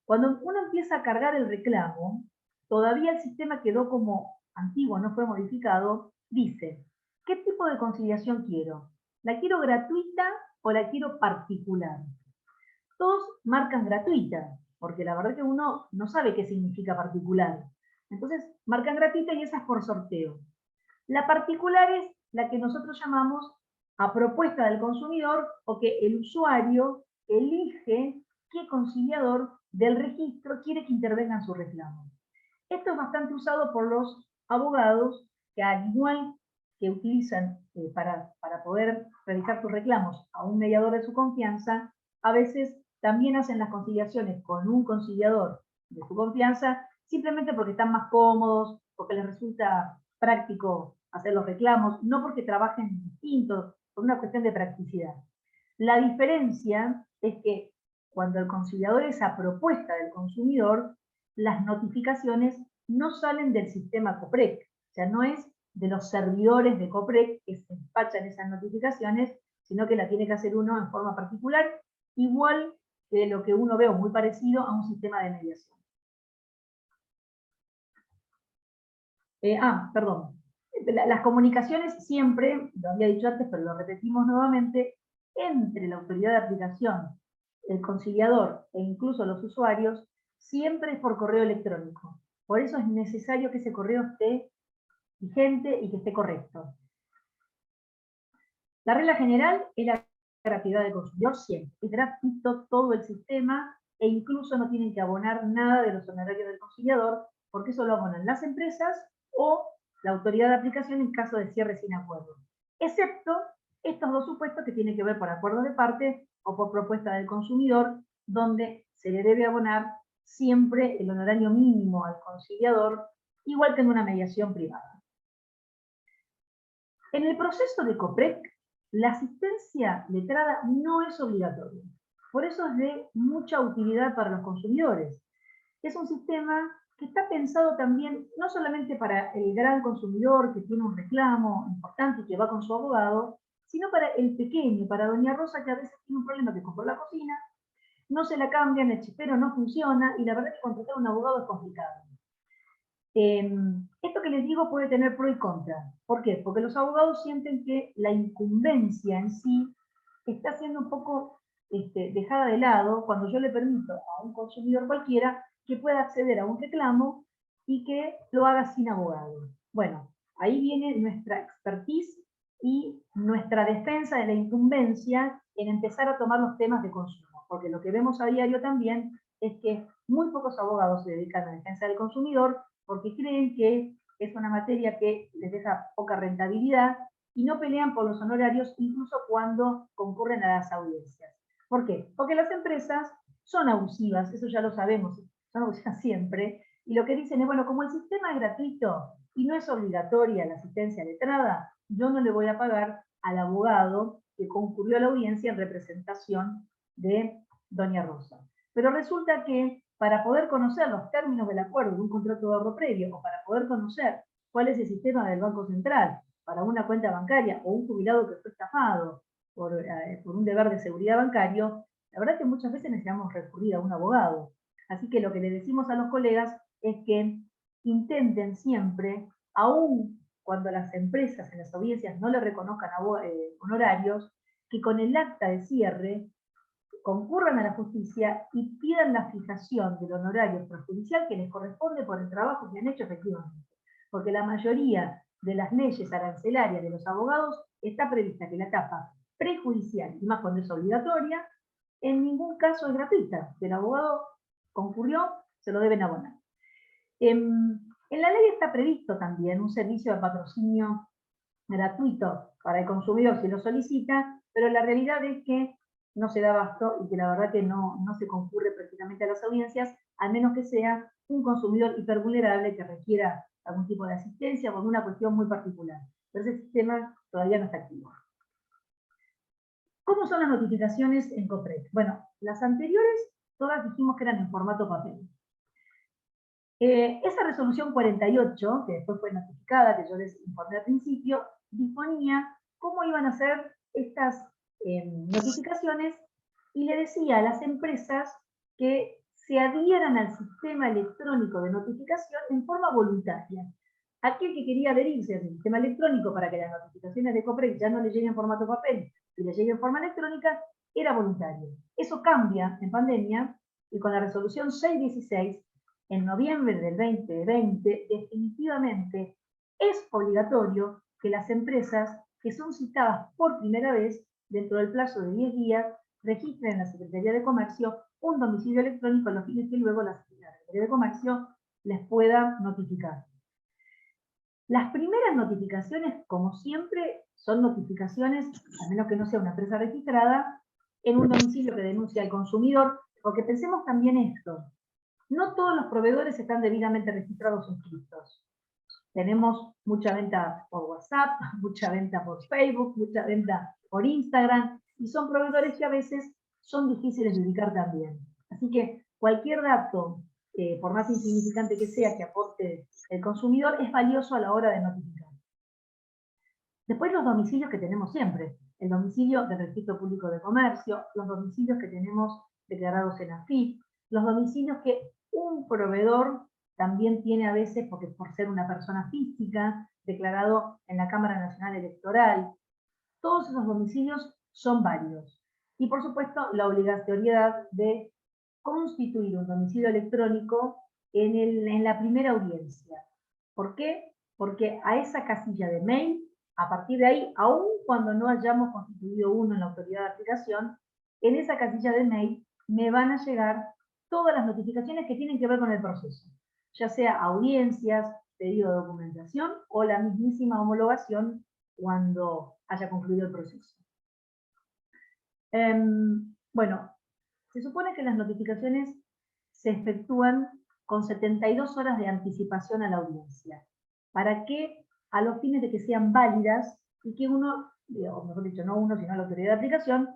B: Cuando uno empieza a cargar el reclamo, todavía el sistema quedó como antiguo, no fue modificado, dice, ¿qué tipo de conciliación quiero? ¿La quiero gratuita o la quiero particular? Todos marcan gratuita, porque la verdad que uno no sabe qué significa particular. Entonces, marcan gratuita y esa es por sorteo. La particular es la que nosotros llamamos a propuesta del consumidor, o que el usuario elige qué conciliador del registro quiere que intervenga en su reclamo. Esto es bastante usado por los abogados, que al igual que utilizan para poder realizar sus reclamos a un mediador de su confianza, a veces también hacen las conciliaciones con un conciliador de su confianza, simplemente porque están más cómodos, porque les resulta práctico hacer los reclamos, no porque trabajen distintos, por una cuestión de practicidad. La diferencia es que cuando el conciliador es a propuesta del consumidor, las notificaciones no salen del sistema COPREC, o sea, no es de los servidores de COPREC que se despachan esas notificaciones, sino que la tiene que hacer uno en forma particular, igual que lo que uno ve, o muy parecido a un sistema de mediación. Perdón. Las comunicaciones siempre, lo había dicho antes, pero lo repetimos nuevamente, entre la autoridad de aplicación, el conciliador e incluso los usuarios, siempre es por correo electrónico. Por eso es necesario que ese correo esté vigente y que esté correcto. La regla general es la gratuidad del consumidor siempre. Es gratuito todo el sistema e incluso no tienen que abonar nada de los honorarios del conciliador, porque eso lo abonan las empresas o la autoridad de aplicación en caso de cierre sin acuerdo. Excepto estos dos supuestos que tienen que ver por acuerdo de parte o por propuesta del consumidor, donde se le debe abonar siempre el honorario mínimo al conciliador, igual que en una mediación privada. En el proceso de COPREC, la asistencia letrada no es obligatoria. Por eso es de mucha utilidad para los consumidores. Es un sistema que está pensado también no solamente para el gran consumidor que tiene un reclamo importante y que va con su abogado, sino para el pequeño, para doña Rosa, que a veces tiene un problema que compró la cocina, no se la cambian, el chipero no funciona, y la verdad es que contratar a un abogado es complicado. Esto que les digo puede tener pro y contra. ¿Por qué? Porque los abogados sienten que la incumbencia en sí está siendo un poco dejada de lado cuando yo le permito a un consumidor cualquiera que pueda acceder a un reclamo y que lo haga sin abogado. Bueno, ahí viene nuestra expertise y nuestra defensa de la incumbencia en empezar a tomar los temas de consumo, porque lo que vemos a diario también es que muy pocos abogados se dedican a la defensa del consumidor porque creen que es una materia que les deja poca rentabilidad y no pelean por los honorarios incluso cuando concurren a las audiencias. ¿Por qué? Porque las empresas son abusivas, eso ya lo sabemos, son abusivas siempre, y lo que dicen es, bueno, como el sistema es gratuito y no es obligatoria la asistencia letrada, yo no le voy a pagar al abogado que concurrió a la audiencia en representación de doña Rosa. Pero resulta que para poder conocer los términos del acuerdo de un contrato de ahorro previo, o para poder conocer cuál es el sistema del Banco Central para una cuenta bancaria, o un jubilado que fue estafado por un deber de seguridad bancario, la verdad es que muchas veces necesitamos recurrir a un abogado. Así que lo que le decimos a los colegas es que intenten siempre, aún cuando las empresas en las audiencias no le reconozcan honorarios, que con el acta de cierre concurran a la justicia y pidan la fijación del honorario extrajudicial que les corresponde por el trabajo que han hecho efectivamente. Porque la mayoría de las leyes arancelarias de los abogados está prevista que la etapa prejudicial, y más cuando es obligatoria, en ningún caso es gratuita. Si el abogado concurrió, se lo deben abonar. En la ley está previsto también un servicio de patrocinio gratuito para el consumidor si lo solicita, pero la realidad es que no se da abasto y que la verdad que no se concurre prácticamente a las audiencias, a menos que sea un consumidor hipervulnerable que requiera algún tipo de asistencia o alguna cuestión muy particular. Pero ese sistema todavía no está activo. ¿Cómo son las notificaciones en COPREC? Bueno, las anteriores todas dijimos que eran en formato papel. Esa resolución 48, que después fue notificada, que yo les informé al principio, disponía cómo iban a ser estas notificaciones y le decía a las empresas que se adhieran al sistema electrónico de notificación en forma voluntaria. Aquel que quería adherirse al sistema electrónico para que las notificaciones de COPREC ya no le lleguen en formato papel y le lleguen en forma electrónica, era voluntario. Eso cambia en pandemia y con la resolución 616, en noviembre del 2020, definitivamente es obligatorio que las empresas que son citadas por primera vez, dentro del plazo de 10 días, registren en la Secretaría de Comercio un domicilio electrónico a los fines que luego la Secretaría de Comercio les pueda notificar. Las primeras notificaciones, como siempre, son notificaciones, a menos que no sea una empresa registrada, en un domicilio que denuncia al consumidor, porque pensemos también esto. No todos los proveedores están debidamente registrados o inscritos. Tenemos mucha venta por WhatsApp, mucha venta por Facebook, mucha venta por Instagram, y son proveedores que a veces son difíciles de ubicar también. Así que cualquier dato, por más insignificante que sea, que aporte el consumidor, es valioso a la hora de notificar. Después los domicilios que tenemos siempre. El domicilio del Registro Público de Comercio, los domicilios que tenemos declarados en AFIP, los domicilios que un proveedor también tiene a veces, porque por ser una persona física, declarado en la Cámara Nacional Electoral. Todos esos domicilios son válidos. Y por supuesto, la obligatoriedad de constituir un domicilio electrónico en la primera audiencia. ¿Por qué? Porque a esa casilla de mail, a partir de ahí, aun cuando no hayamos constituido uno en la autoridad de aplicación, en esa casilla de mail me van a llegar todas las notificaciones que tienen que ver con el proceso, ya sea audiencias, pedido de documentación o la mismísima homologación cuando haya concluido el proceso. Bueno, se supone que las notificaciones se efectúan con 72 horas de anticipación a la audiencia. ¿Para qué? A los fines de que sean válidas y que uno, o mejor dicho, no uno, sino la autoridad de aplicación,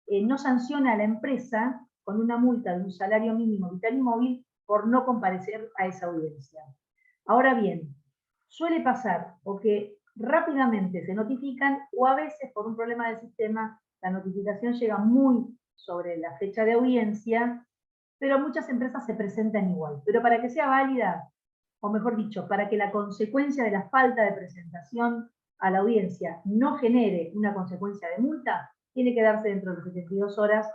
B: no sanciona a la empresa con una multa de un salario mínimo vital y móvil por no comparecer a esa audiencia. Ahora bien, suele pasar o que rápidamente se notifican o a veces por un problema del sistema la notificación llega muy sobre la fecha de audiencia, pero muchas empresas se presentan igual. Pero para que sea válida, o mejor dicho, para que la consecuencia de la falta de presentación a la audiencia no genere una consecuencia de multa, tiene que darse dentro de las 72 horas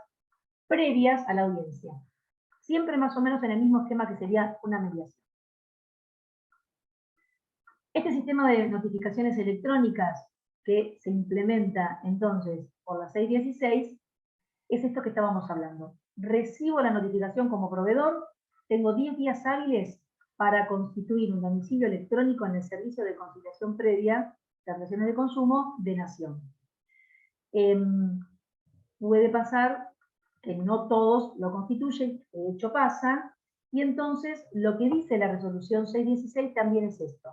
B: previas a la audiencia. Siempre más o menos en el mismo esquema que sería una mediación. Este sistema de notificaciones electrónicas que se implementa entonces por la 616 es esto que estábamos hablando. Recibo la notificación como proveedor, tengo 10 días hábiles para constituir un domicilio electrónico en el servicio de conciliación previa de relaciones de consumo de Nación. Puede pasar que no todos lo constituyen, de hecho pasa, y entonces lo que dice la resolución 616 también es esto.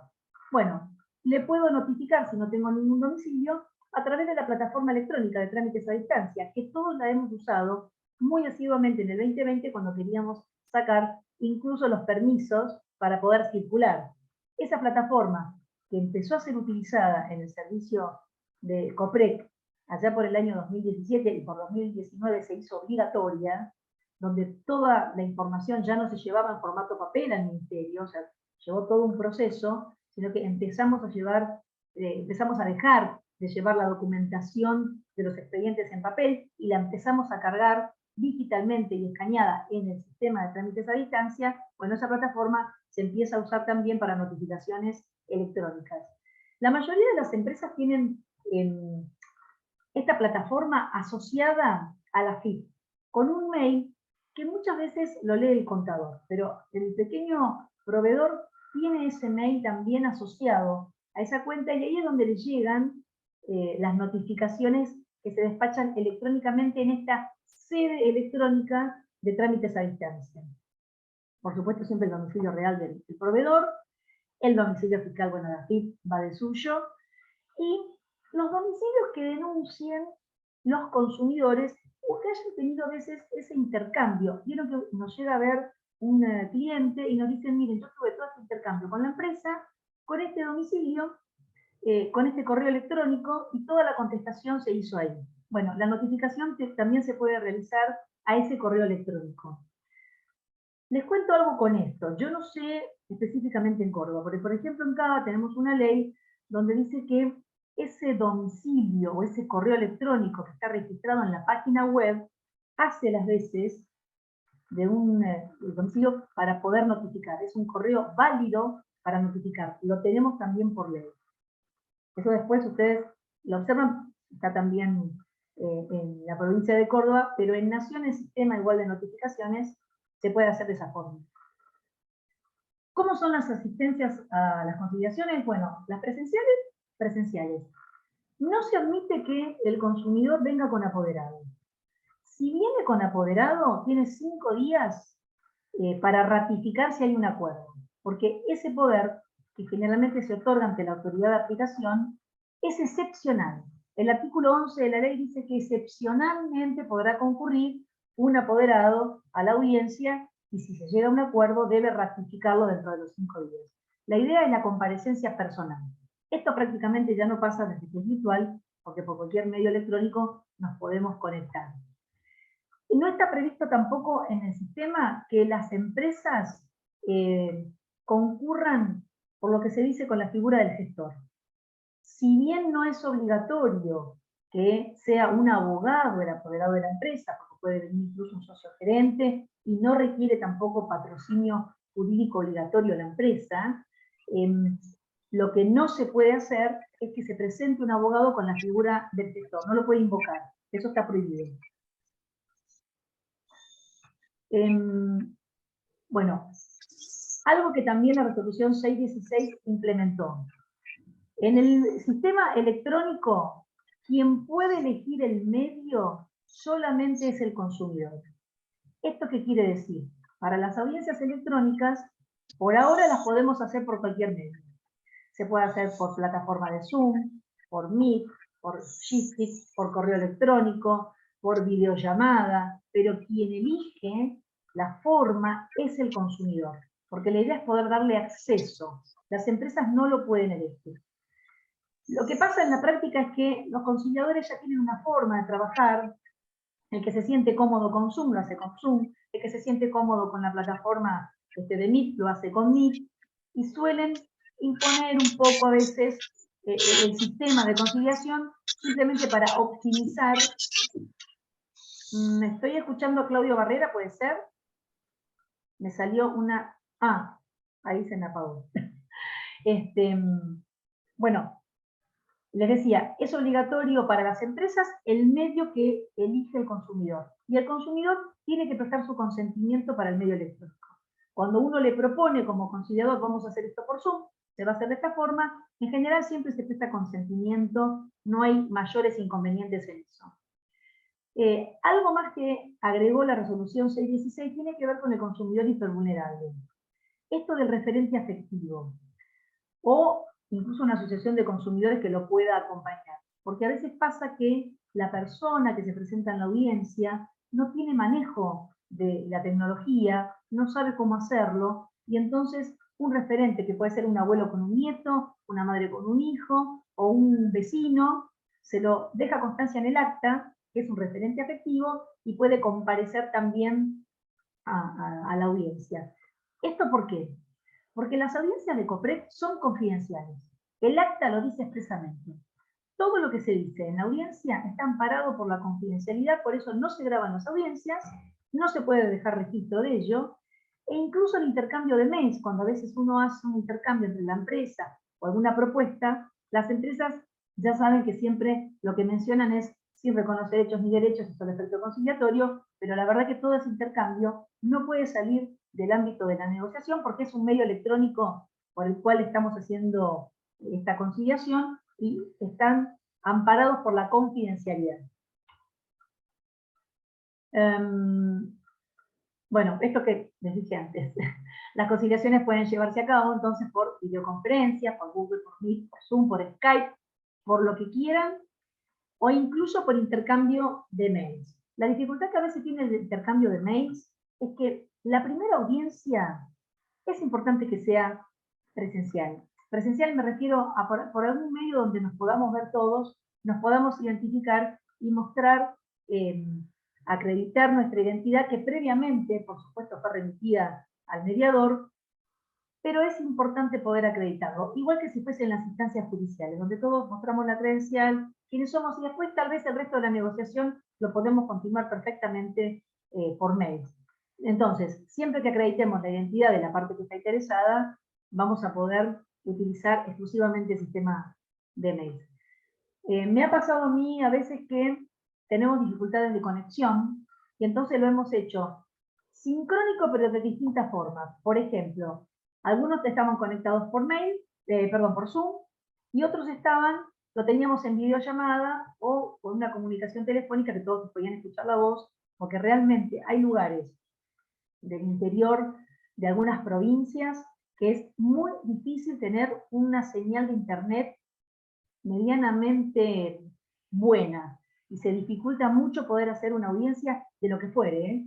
B: Bueno, le puedo notificar si no tengo ningún domicilio a través de la plataforma electrónica de trámites a distancia, que todos la hemos usado muy asiduamente en el 2020 cuando queríamos sacar incluso los permisos para poder circular. Esa plataforma que empezó a ser utilizada en el servicio de COPREC allá por el año 2017 y por 2019 se hizo obligatoria, donde toda la información ya no se llevaba en formato papel al ministerio, o sea, llevó todo un proceso, sino que empezamos a dejar de llevar la documentación de los expedientes en papel y la empezamos a cargar digitalmente y escaneada en el sistema de trámites a distancia. Bueno, esa plataforma se empieza a usar también para notificaciones electrónicas. La mayoría de las empresas tienen esta plataforma asociada a la FIP, con un mail que muchas veces lo lee el contador, pero el pequeño proveedor tiene ese mail también asociado a esa cuenta y ahí es donde le llegan las notificaciones que se despachan electrónicamente en esta sede electrónica de trámites a distancia. Por supuesto, siempre el domicilio real del proveedor. el domicilio fiscal, bueno, la FIP va de suyo, y los domicilios que denuncien los consumidores o que hayan tenido a veces ese intercambio. Vieron que nos llega a ver un cliente y nos dicen, miren, yo tuve todo este intercambio con la empresa, con este domicilio, con este correo electrónico, y toda la contestación se hizo ahí. Bueno, la notificación también se puede realizar a ese correo electrónico. Les cuento algo con esto. Yo no sé específicamente en Córdoba, porque por ejemplo en Cava tenemos una ley donde dice que ese domicilio o ese correo electrónico que está registrado en la página web hace las veces de un domicilio para poder notificar. Es un correo válido para notificar. Lo tenemos también por ley. Eso después ustedes lo observan, está también en la provincia de Córdoba, pero en Nación el sistema igual de notificaciones se puede hacer de esa forma. ¿Cómo son las asistencias a las conciliaciones? Bueno, las presenciales. No se admite que el consumidor venga con apoderado. Si viene con apoderado, tiene 5 días para ratificar si hay un acuerdo, porque ese poder, que generalmente se otorga ante la autoridad de aplicación, es excepcional. El artículo 11 de la ley dice que excepcionalmente podrá concurrir un apoderado a la audiencia y si se llega a un acuerdo debe ratificarlo dentro de los 5 días. La idea es la comparecencia personal. Esto prácticamente ya no pasa desde que es virtual, porque por cualquier medio electrónico nos podemos conectar. Y no está previsto tampoco en el sistema que las empresas concurran por lo que se dice con la figura del gestor. Si bien no es obligatorio que sea un abogado el apoderado de la empresa, porque puede venir incluso un socio gerente, y no requiere tampoco patrocinio jurídico obligatorio a la empresa, lo que no se puede hacer es que se presente un abogado con la figura del gestor, no lo puede invocar, eso está prohibido. Bueno, algo que también la resolución 616 implementó. En el sistema electrónico, quien puede elegir el medio solamente es el consumidor. ¿Esto qué quiere decir? Para las audiencias electrónicas, por ahora las podemos hacer por cualquier medio. Se puede hacer por plataforma de Zoom, por Meet, por Jitsi, por correo electrónico, por videollamada, pero quien elige la forma es el consumidor, porque la idea es poder darle acceso. Las empresas no lo pueden elegir. Lo que pasa en la práctica es que los conciliadores ya tienen una forma de trabajar. El que se siente cómodo con Zoom lo hace con Zoom, el que se siente cómodo con la plataforma de Meet lo hace con Meet, y suelen imponer un poco a veces el sistema de conciliación simplemente para optimizar. ¿Me estoy escuchando a Claudio Barrera? ¿Puede ser? Me salió una... Ah, ahí se me apagó. Bueno, les decía, es obligatorio para las empresas el medio que elige el consumidor. Y el consumidor tiene que prestar su consentimiento para el medio electrónico. Cuando uno le propone como conciliador, vamos a hacer esto por Zoom, se va a hacer de esta forma, en general siempre se presta consentimiento, no hay mayores inconvenientes en eso. Algo más que agregó la resolución 616 tiene que ver con el consumidor hipervulnerable. Esto del referente afectivo, o incluso una asociación de consumidores que lo pueda acompañar. Porque a veces pasa que la persona que se presenta en la audiencia no tiene manejo de la tecnología, no sabe cómo hacerlo, y entonces un referente, que puede ser un abuelo con un nieto, una madre con un hijo, o un vecino, se lo deja constancia en el acta, que es un referente afectivo, y puede comparecer también a la audiencia. ¿Esto por qué? Porque las audiencias de COPRED son confidenciales. El acta lo dice expresamente. Todo lo que se dice en la audiencia está amparado por la confidencialidad, por eso no se graban las audiencias, no se puede dejar registro de ello, e incluso el intercambio de mails, cuando a veces uno hace un intercambio entre la empresa o alguna propuesta, las empresas ya saben que siempre lo que mencionan es sin reconocer hechos ni derechos, esto es el efecto conciliatorio, pero la verdad que todo ese intercambio no puede salir del ámbito de la negociación porque es un medio electrónico por el cual estamos haciendo esta conciliación y están amparados por la confidencialidad. Bueno, esto que les dije antes, las conciliaciones pueden llevarse a cabo entonces por videoconferencia, por Google, por Meet, por Zoom, por Skype, por lo que quieran, o incluso por intercambio de mails. La dificultad que a veces tiene el intercambio de mails es que la primera audiencia es importante que sea presencial. Presencial me refiero a por algún medio donde nos podamos ver todos, nos podamos identificar y mostrar, acreditar nuestra identidad, que previamente, por supuesto, fue remitida al mediador, pero es importante poder acreditarlo, igual que si fuese en las instancias judiciales, donde todos mostramos la credencial, quiénes somos, y después tal vez el resto de la negociación lo podemos continuar perfectamente por mail. Entonces, siempre que acreditemos la identidad de la parte que está interesada, vamos a poder utilizar exclusivamente el sistema de mail. Me ha pasado a mí a veces que tenemos dificultades de conexión, y entonces lo hemos hecho sincrónico, pero de distintas formas. Por ejemplo, algunos estaban conectados por mail, por Zoom, y otros lo teníamos en videollamada o con una comunicación telefónica que todos podían escuchar la voz, porque realmente hay lugares del interior de algunas provincias que es muy difícil tener una señal de internet medianamente buena, y se dificulta mucho poder hacer una audiencia de lo que fuere, ¿eh?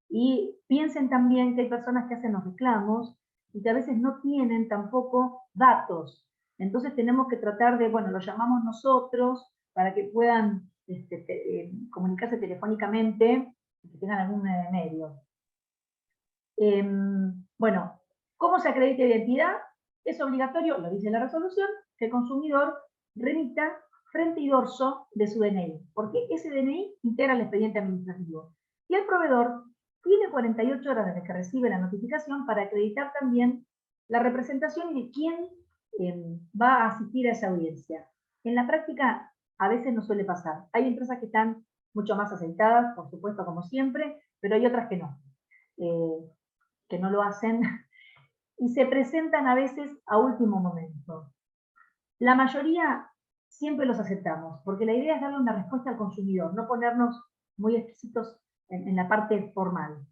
B: Y piensen también que hay personas que hacen los reclamos y que a veces no tienen tampoco datos. Entonces tenemos que tratar de, bueno, lo llamamos nosotros para que puedan comunicarse telefónicamente y que tengan algún medio. Bueno, ¿cómo se acredita identidad? Es obligatorio, lo dice la resolución, que el consumidor remita frente y dorso de su DNI, porque ese DNI integra el expediente administrativo. Y el proveedor tiene 48 horas desde que recibe la notificación para acreditar también la representación y de quién va a asistir a esa audiencia. En la práctica, a veces no suele pasar. Hay empresas que están mucho más aceitadas, por supuesto, como siempre, pero hay otras que no. Que no lo hacen y se presentan a veces a último momento. La mayoría siempre los aceptamos, porque la idea es darle una respuesta al consumidor, no ponernos muy explícitos en la parte formal.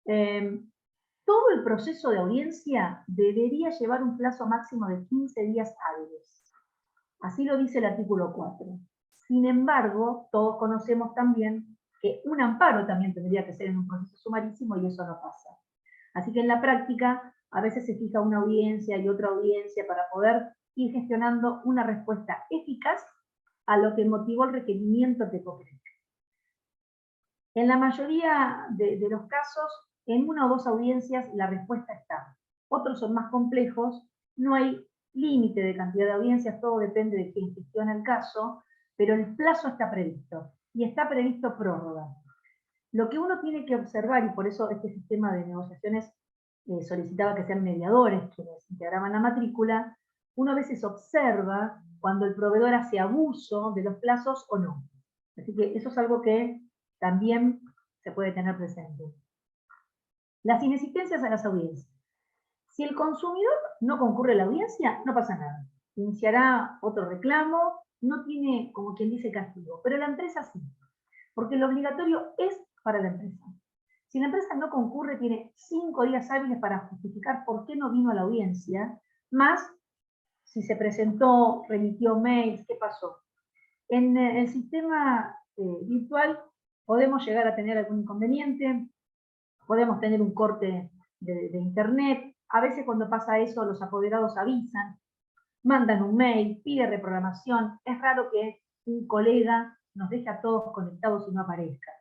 B: Todo el proceso de audiencia debería llevar un plazo máximo de 15 días hábiles. Así lo dice el artículo 4. Sin embargo, todos conocemos también que un amparo también tendría que ser en un proceso sumarísimo y eso no pasa. Así que en la práctica a veces se fija una audiencia y otra audiencia para poder ir gestionando una respuesta eficaz a lo que motivó el requerimiento de COPREC. En la mayoría de los casos, en una o dos audiencias la respuesta está. Otros son más complejos, no hay límite de cantidad de audiencias, todo depende de quién gestiona el caso, pero el plazo está previsto, y está previsto prórroga. Lo que uno tiene que observar, y por eso este sistema de negociaciones solicitaba que sean mediadores quienes integraban la matrícula, uno a veces observa cuando el proveedor hace abuso de los plazos o no. Así que eso es algo que también se puede tener presente. Las inexistencias a las audiencias. Si el consumidor no concurre a la audiencia, no pasa nada. Iniciará otro reclamo, no tiene, como quien dice, castigo, pero la empresa sí, porque lo obligatorio es para la empresa. Si la empresa no concurre, tiene 5 días hábiles para justificar por qué no vino a la audiencia, más si se presentó, remitió mails, qué pasó. En el sistema virtual podemos llegar a tener algún inconveniente, podemos tener un corte de internet, a veces cuando pasa eso los apoderados avisan, mandan un mail, pide reprogramación, es raro que un colega nos deje a todos conectados y no aparezca.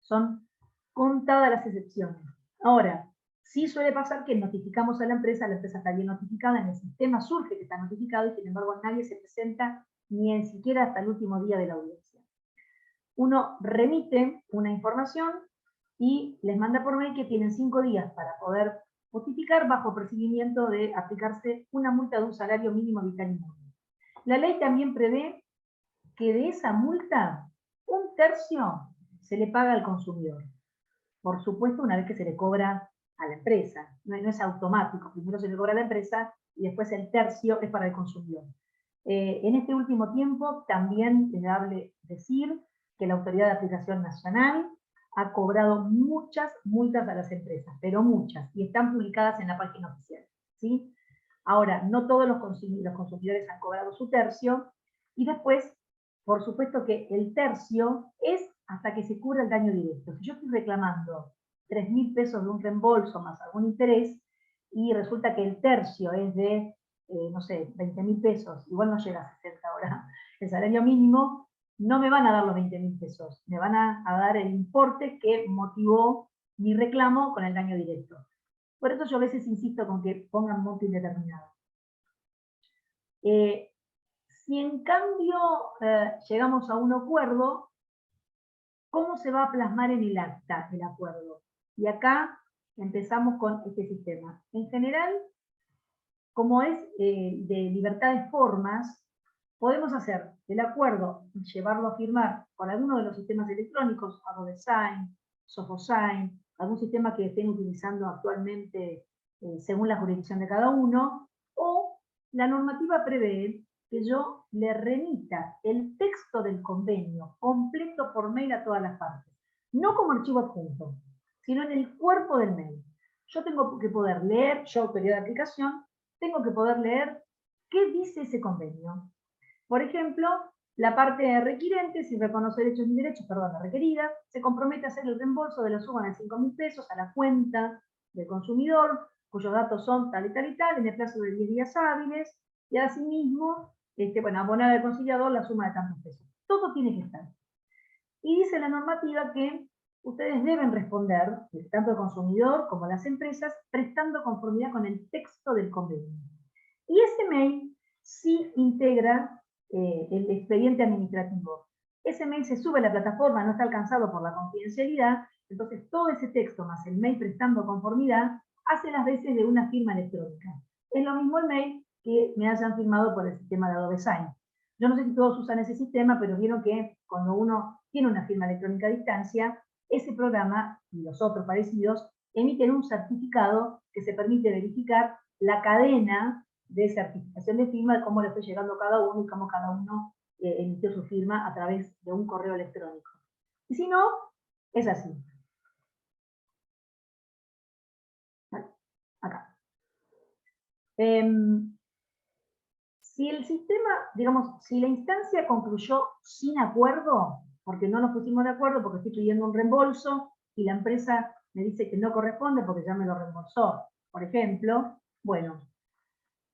B: Son contadas las excepciones. Ahora, sí suele pasar que notificamos a la empresa está bien notificada, en el sistema surge que está notificado y sin embargo nadie se presenta ni siquiera hasta el último día de la audiencia. Uno remite una información y les manda por mail que tienen 5 días para poder justificar bajo procedimiento de aplicarse una multa de un salario mínimo vital y móvil. La ley también prevé que de esa multa, 1/3 se le paga al consumidor. Por supuesto, una vez que se le cobra a la empresa. No es automático. Primero se le cobra a la empresa y después el 1/3 es para el consumidor. En este último tiempo también es dable decir que la Autoridad de Aplicación Nacional ha cobrado muchas multas a las empresas, pero muchas, y están publicadas en la página oficial, ¿sí? Ahora, no todos los consumidores han cobrado su tercio, y después, por supuesto que el tercio es hasta que se cubra el daño directo. Si yo estoy reclamando 3.000 pesos de un reembolso más algún interés, y resulta que el tercio es de, no sé, 20.000 pesos, igual no llega a 60 ahora, el salario mínimo, no me van a dar los 20.000 pesos, me van a dar el importe que motivó mi reclamo con el daño directo. Por eso yo a veces insisto con que pongan monto indeterminado. Si en cambio llegamos a un acuerdo, ¿cómo se va a plasmar en el acta el acuerdo? Y acá empezamos con este sistema. En general, como es de libertad de formas, podemos hacer el acuerdo y llevarlo a firmar con alguno de los sistemas electrónicos, Adobe Sign, SoftSign, algún sistema que estén utilizando actualmente según la jurisdicción de cada uno, o la normativa prevé que yo le remita el texto del convenio completo por mail a todas las partes, no como archivo adjunto, sino en el cuerpo del mail. Yo tengo que poder leer, yo, autoridad de aplicación, tengo que poder leer qué dice ese convenio. Por ejemplo, la parte requirente, si reconoce derechos y derechos, perdón, la requerida, se compromete a hacer el reembolso de la suma de 5.000 pesos a la cuenta del consumidor, cuyos datos son tal y tal y tal, en el plazo de 10 días hábiles, y asimismo, bueno, abonar al conciliador la suma de tantos pesos. Todo tiene que estar. Y dice la normativa que ustedes deben responder, tanto el consumidor como las empresas, prestando conformidad con el texto del convenio. Y ese mail sí integra el expediente administrativo. Ese mail se sube a la plataforma, no está alcanzado por la confidencialidad, entonces todo ese texto más el mail prestando conformidad hace las veces de una firma electrónica. Es lo mismo el mail que me hayan firmado por el sistema de Adobe Sign. Yo no sé si todos usan ese sistema, pero vieron que cuando uno tiene una firma electrónica a distancia, ese programa y los otros parecidos emiten un certificado que se permite verificar la cadena de certificación de firma, cómo le fue llegando cada uno y cómo cada uno emitió su firma a través de un correo electrónico. Y si no, es así. Acá. Si el sistema, digamos, si la instancia concluyó sin acuerdo, porque no nos pusimos de acuerdo, porque estoy pidiendo un reembolso y la empresa me dice que no corresponde porque ya me lo reembolsó, por ejemplo, bueno,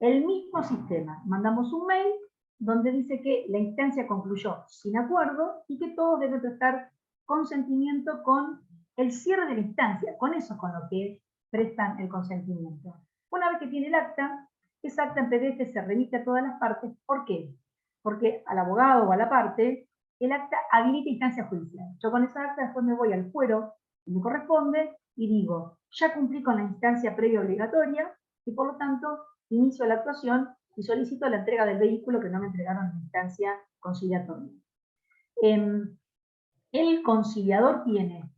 B: el mismo sistema, mandamos un mail donde dice que la instancia concluyó sin acuerdo y que todos deben prestar consentimiento con el cierre de la instancia, con eso con lo que prestan el consentimiento. Una vez que tiene el acta, esa acta en PDF se remite a todas las partes. ¿Por qué? Porque al abogado o a la parte, el acta habilita instancia judicial. Yo con esa acta después me voy al fuero que me corresponde y digo, ya cumplí con la instancia previa obligatoria y por lo tanto inicio la actuación y solicito la entrega del vehículo que no me entregaron en la instancia conciliatoria. El conciliador tiene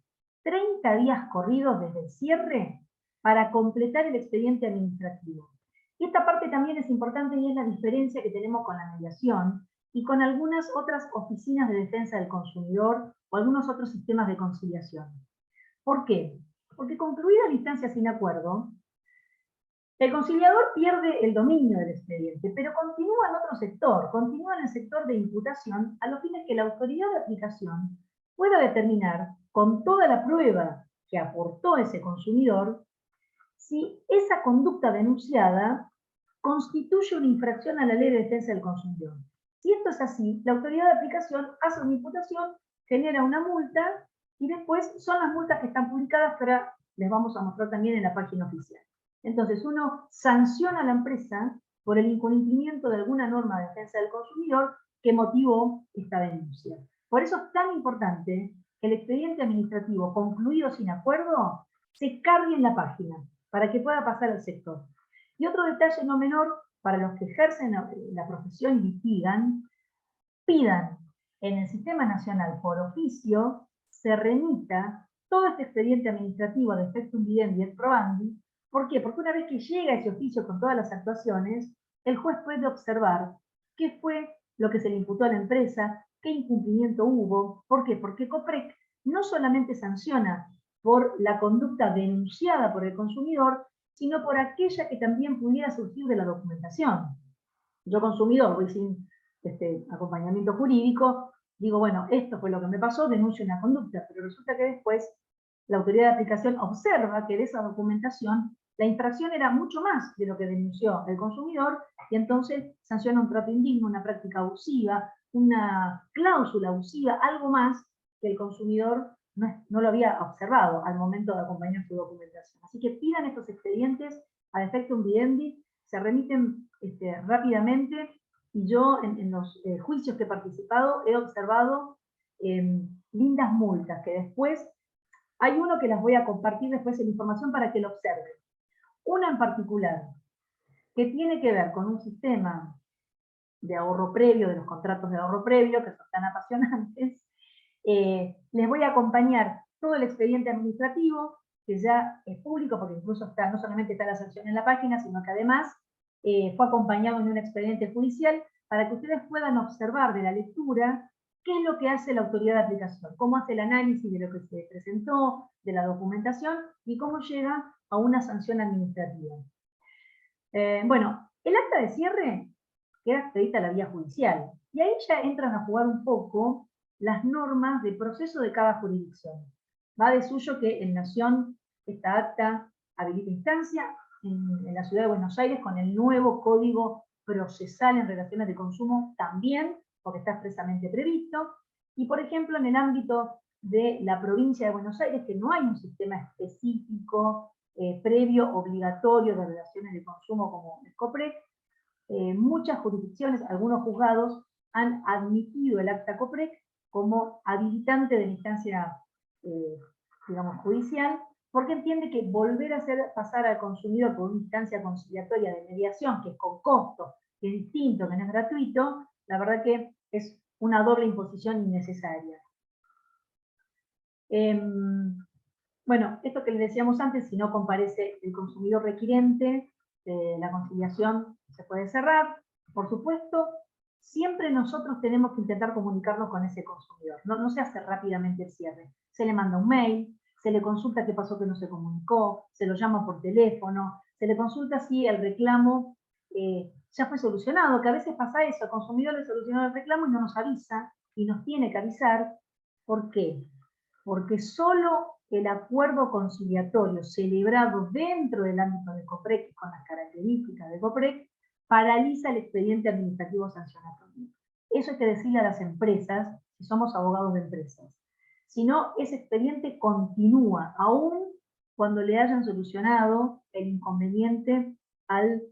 B: 30 días corridos desde el cierre para completar el expediente administrativo. Y esta parte también es importante y es la diferencia que tenemos con la mediación y con algunas otras oficinas de defensa del consumidor o algunos otros sistemas de conciliación. ¿Por qué? Porque concluida la instancia sin acuerdo, el conciliador pierde el dominio del expediente, pero continúa en otro sector, continúa en el sector de imputación, a los fines que la autoridad de aplicación pueda determinar, con toda la prueba que aportó ese consumidor, si esa conducta denunciada constituye una infracción a la ley de defensa del consumidor. Si esto es así, la autoridad de aplicación hace una imputación, genera una multa, y después son las multas que están publicadas, que ahora les vamos a mostrar también en la página oficial. Entonces uno sanciona a la empresa por el incumplimiento de alguna norma de defensa del consumidor que motivó esta denuncia. Por eso es tan importante que el expediente administrativo concluido sin acuerdo se cargue en la página para que pueda pasar al sector. Y otro detalle no menor, para los que ejercen la profesión y litigan, pidan en el Sistema Nacional por oficio se remita todo este expediente administrativo de efectum videndi et probandi. ¿Por qué? Porque una vez que llega ese oficio con todas las actuaciones, el juez puede observar qué fue lo que se le imputó a la empresa, qué incumplimiento hubo. ¿Por qué? Porque COPREC no solamente sanciona por la conducta denunciada por el consumidor, sino por aquella que también pudiera surgir de la documentación. Yo consumidor, voy sin acompañamiento jurídico, digo, bueno, esto fue lo que me pasó, denuncio una conducta, pero resulta que después la autoridad de aplicación observa que de esa documentación la infracción era mucho más de lo que denunció el consumidor, y entonces sanciona un trato indigno, una práctica abusiva, una cláusula abusiva, algo más que el consumidor no lo había observado al momento de acompañar su documentación. Así que pidan estos expedientes a efectum videndi, se remiten rápidamente, y yo en los juicios que he participado he observado lindas multas, que después, hay uno que las voy a compartir después en información para que lo observen. Una en particular, que tiene que ver con un sistema de ahorro previo, de los contratos de ahorro previo, que son tan apasionantes. Les voy a acompañar todo el expediente administrativo, que ya es público, porque incluso está, no solamente está la sanción en la página, sino que además fue acompañado en un expediente judicial, para que ustedes puedan observar de la lectura qué es lo que hace la autoridad de aplicación, cómo hace el análisis de lo que se presentó, de la documentación, y cómo llega a una sanción administrativa. Bueno, el acta de cierre queda expedita a la vía judicial, y ahí ya entran a jugar un poco las normas de proceso de cada jurisdicción. Va de suyo que en Nación esta acta habilita instancia, en la Ciudad de Buenos Aires con el nuevo Código Procesal en Relaciones de Consumo también, porque está expresamente previsto, y por ejemplo en el ámbito de la provincia de Buenos Aires, que no hay un sistema específico, previo, obligatorio de relaciones de consumo como el COPREC, muchas jurisdicciones, algunos juzgados, han admitido el acta COPREC como habilitante de la instancia, digamos, judicial, porque entiende que volver a hacer pasar al consumidor por una instancia conciliatoria de mediación, que es con costo, que es distinto, que no es gratuito, la verdad que es una doble imposición innecesaria. Bueno, esto que les decíamos antes, si no comparece el consumidor requirente, la conciliación se puede cerrar. Por supuesto, siempre nosotros tenemos que intentar comunicarnos con ese consumidor. No se hace rápidamente el cierre. Se le manda un mail, se le consulta qué pasó que no se comunicó, se lo llama por teléfono, se le consulta si el reclamo ya fue solucionado, que a veces pasa eso, el consumidor le solucionó el reclamo y no nos avisa, y nos tiene que avisar. ¿Por qué? Porque solo el acuerdo conciliatorio celebrado dentro del ámbito de COPREC, con las características de COPREC, paraliza el expediente administrativo sancionatorio. Eso hay que decirle a las empresas, si somos abogados de empresas. Si no, ese expediente continúa, aún cuando le hayan solucionado el inconveniente al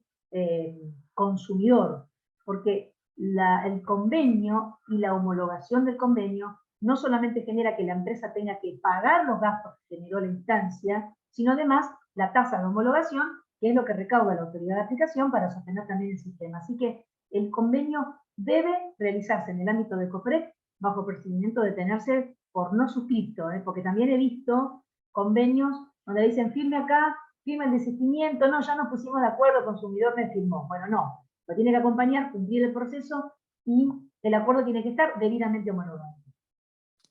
B: consumidor, porque el convenio y la homologación del convenio no solamente genera que la empresa tenga que pagar los gastos que generó la instancia, sino además la tasa de homologación, que es lo que recauda la autoridad de aplicación para sostener también el sistema. Así que el convenio debe realizarse en el ámbito de COPREC bajo procedimiento de tenerse por no suscripto, porque también he visto convenios donde dicen firme acá, firme el desistimiento, no, ya nos pusimos de acuerdo, el consumidor me firmó. Bueno, no, lo tiene que acompañar, cumplir el proceso, y el acuerdo tiene que estar debidamente homologado.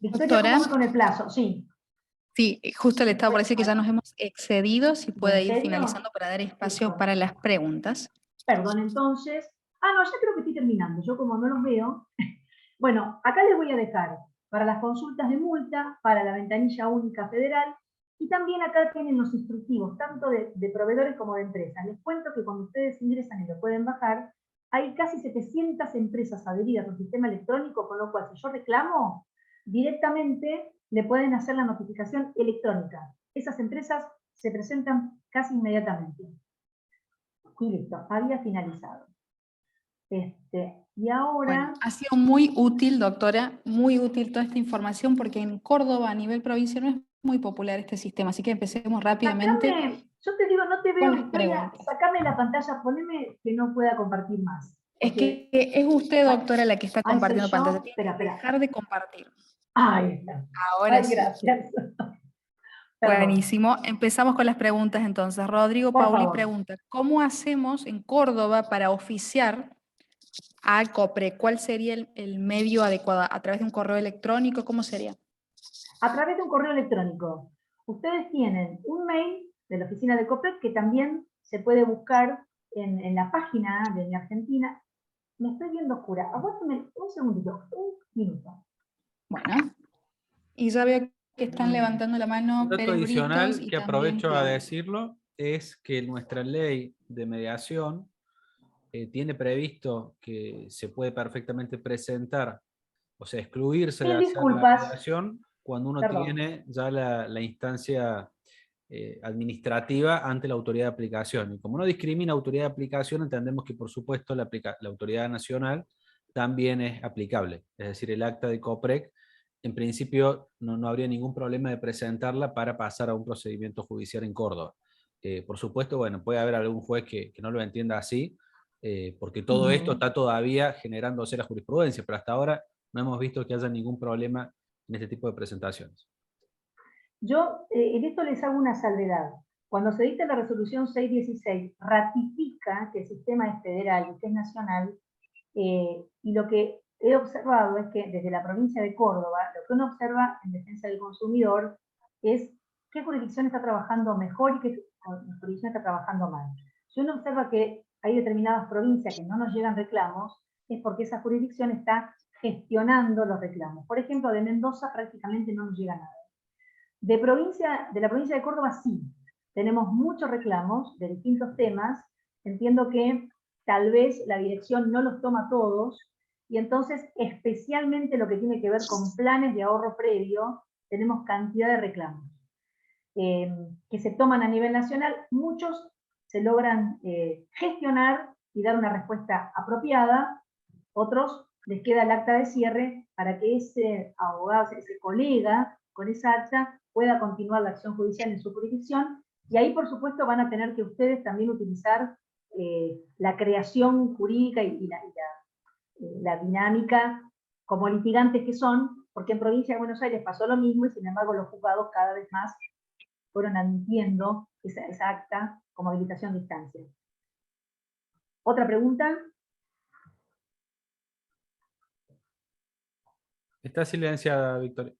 B: Victoria,
E: Doctora,
B: ¿cómo voy con el plazo? Sí.
E: Sí, justo le estaba por decir que ya nos hemos excedido, si puede ir
B: serio?
E: finalizando para dar espacio
B: Listo.
E: para las preguntas.
B: Perdón, entonces. No, ya creo que estoy terminando. Yo como no los veo. Bueno, acá les voy a dejar para las consultas de multa, para la ventanilla única federal, y también acá tienen los instructivos, tanto de proveedores como de empresas. Les cuento que cuando ustedes ingresan y lo pueden bajar, hay casi 700 empresas adheridas al sistema electrónico, con lo cual si yo reclamo, directamente le pueden hacer la notificación electrónica. Esas empresas se presentan casi inmediatamente. Y listo, había finalizado. Y ahora...
E: Bueno, ha sido muy útil, doctora, muy útil toda esta información, porque en Córdoba a nivel provincial no es muy popular este sistema, así que empecemos rápidamente.
B: Yo te digo, no te veo,
E: con las
B: Victoria,
E: preguntas.
B: sacame la pantalla, poneme que no pueda compartir más.
E: Es que es usted, doctora, la que está compartiendo
B: soy yo.
E: pantalla. Tiene
B: Espera.
E: que dejar de compartir.
B: Ahí está.
E: Ahora sí.
B: Gracias.
E: Buenísimo. Empezamos con las preguntas entonces. Rodrigo
B: Por
E: Pauli
B: favor.
E: pregunta, ¿cómo hacemos en Córdoba para oficiar al COPREC? ¿Cuál sería el medio adecuado? ¿A través de un correo electrónico? ¿Cómo sería?
B: a través de un correo electrónico. Ustedes tienen un mail de la oficina de COPREC que también se puede buscar en la página de Mi Argentina. Me estoy viendo oscura. Aguántame un segundito, un minuto.
E: Bueno, y ya veo que están levantando la mano
A: Un dato
E: Pérez
A: adicional
E: Britos y
A: que
E: también
A: aprovecho a
E: Claudia.
A: decirlo es que nuestra ley de mediación tiene previsto que se puede perfectamente presentar, o sea, excluirse de
B: Mil
A: hacer la
B: disculpas,
A: mediación cuando uno
B: perdón.
A: tiene ya la instancia administrativa ante la autoridad de aplicación. Y como no discrimina autoridad de aplicación, entendemos que por supuesto la autoridad nacional también es aplicable. Es decir, el acta de COPREC, en principio no habría ningún problema de presentarla para pasar a un procedimiento judicial en Córdoba. Por supuesto, bueno, puede haber algún juez que no lo entienda así, porque todo esto está todavía generándose la jurisprudencia, pero hasta ahora no hemos visto que haya ningún problema en este tipo de presentaciones.
B: Yo en esto les hago una salvedad. Cuando se dicta la resolución 616, ratifica que el sistema es federal y que es nacional, y lo que he observado es que desde la provincia de Córdoba, lo que uno observa en defensa del consumidor es qué jurisdicción está trabajando mejor y qué jurisdicción está trabajando mal. Si uno observa que hay determinadas provincias que no nos llegan reclamos, es porque esa jurisdicción está gestionando los reclamos. Por ejemplo, de Mendoza prácticamente no nos llega nada. De la provincia de Córdoba sí, tenemos muchos reclamos de distintos temas, entiendo que tal vez la dirección no los toma todos, y entonces especialmente lo que tiene que ver con planes de ahorro previo, tenemos cantidad de reclamos que se toman a nivel nacional, muchos se logran gestionar y dar una respuesta apropiada, otros les queda el acta de cierre para que ese abogado, ese colega con esa acta pueda continuar la acción judicial en su jurisdicción, y ahí por supuesto van a tener que ustedes también utilizar la creación jurídica y la dinámica como litigantes que son, porque en provincia de Buenos Aires pasó lo mismo y sin embargo los juzgados cada vez más fueron admitiendo esa acta como habilitación de instancia. ¿Otra pregunta?
A: Está silenciada, Victoria.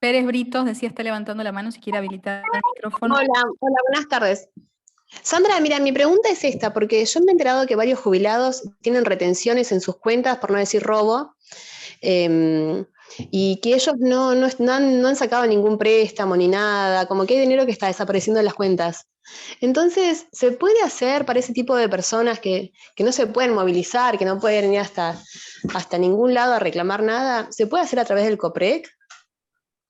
E: Pérez Britos decía, está levantando la mano si quiere habilitar el micrófono.
F: Hola, buenas tardes. Sandra, mira, mi pregunta es esta, porque yo me he enterado que varios jubilados tienen retenciones en sus cuentas, por no decir robo, y que ellos no han sacado ningún préstamo ni nada, como que hay dinero que está desapareciendo de las cuentas. Entonces, ¿se puede hacer para ese tipo de personas que no se pueden movilizar, que no pueden ir hasta ningún lado a reclamar nada? ¿Se puede hacer a través del COPREC?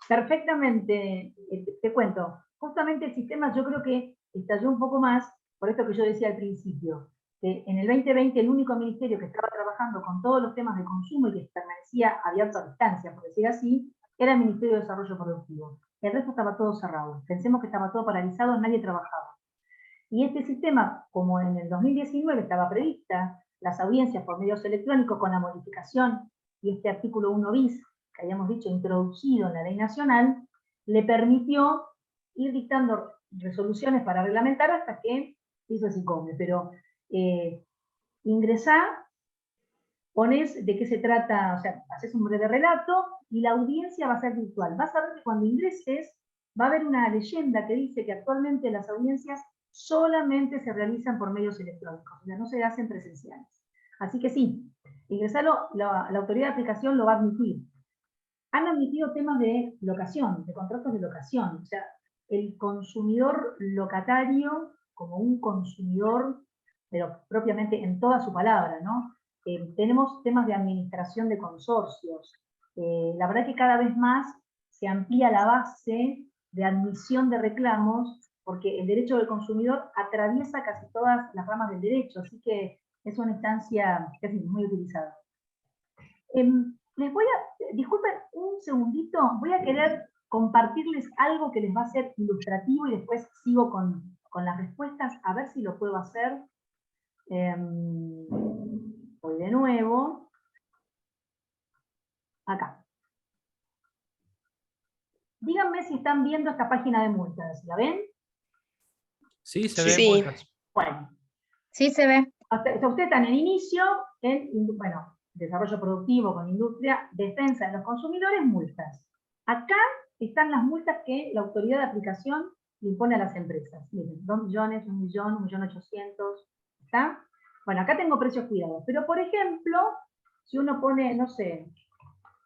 B: Perfectamente, te cuento. Justamente el sistema yo creo que estalló un poco más, por esto que yo decía al principio, que en el 2020 el único ministerio que estaba trabajando con todos los temas de consumo y que permanecía abierto a distancia, por decir así, era el Ministerio de Desarrollo Productivo. El resto estaba todo cerrado. Pensemos que estaba todo paralizado, nadie trabajaba. Y este sistema, como en el 2019 estaba prevista las audiencias por medios electrónicos con la modificación y este artículo 1 bis, que habíamos dicho introducido en la ley nacional, le permitió ir dictando resoluciones para reglamentar hasta que hizo el SICOME. Pero ingresá, pones de qué se trata, o sea, haces un breve relato y la audiencia va a ser virtual. Vas a ver que cuando ingreses va a haber una leyenda que dice que actualmente las audiencias solamente se realizan por medios electrónicos, o sea, no se hacen presenciales. Así que sí, ingresarlo, la autoridad de aplicación lo va a admitir. Han admitido temas de locación, de contratos de locación, o sea, el consumidor locatario como un consumidor, pero propiamente en toda su palabra, ¿no? Tenemos temas de administración de consorcios. La verdad que cada vez más se amplía la base de admisión de reclamos, porque el derecho del consumidor atraviesa casi todas las ramas del derecho, así que es una instancia casi muy utilizada. Les voy a, disculpen un segundito, voy a querer compartirles algo que les va a ser ilustrativo y después sigo con las respuestas, a ver si lo puedo hacer. Voy de nuevo. Acá. Díganme si están viendo esta página de multas, ¿la ven?
A: Sí, se ve.
F: Sí.
B: Bueno.
E: Sí, se ve.
B: Ustedes están en inicio, bueno, desarrollo productivo con industria, defensa de los consumidores, multas. Acá están las multas que la autoridad de aplicación le impone a las empresas. Miren, 2 millones, 1 millón, 1.800.000, ¿está? Bueno, acá tengo precios cuidados, pero por ejemplo, si uno pone, no sé,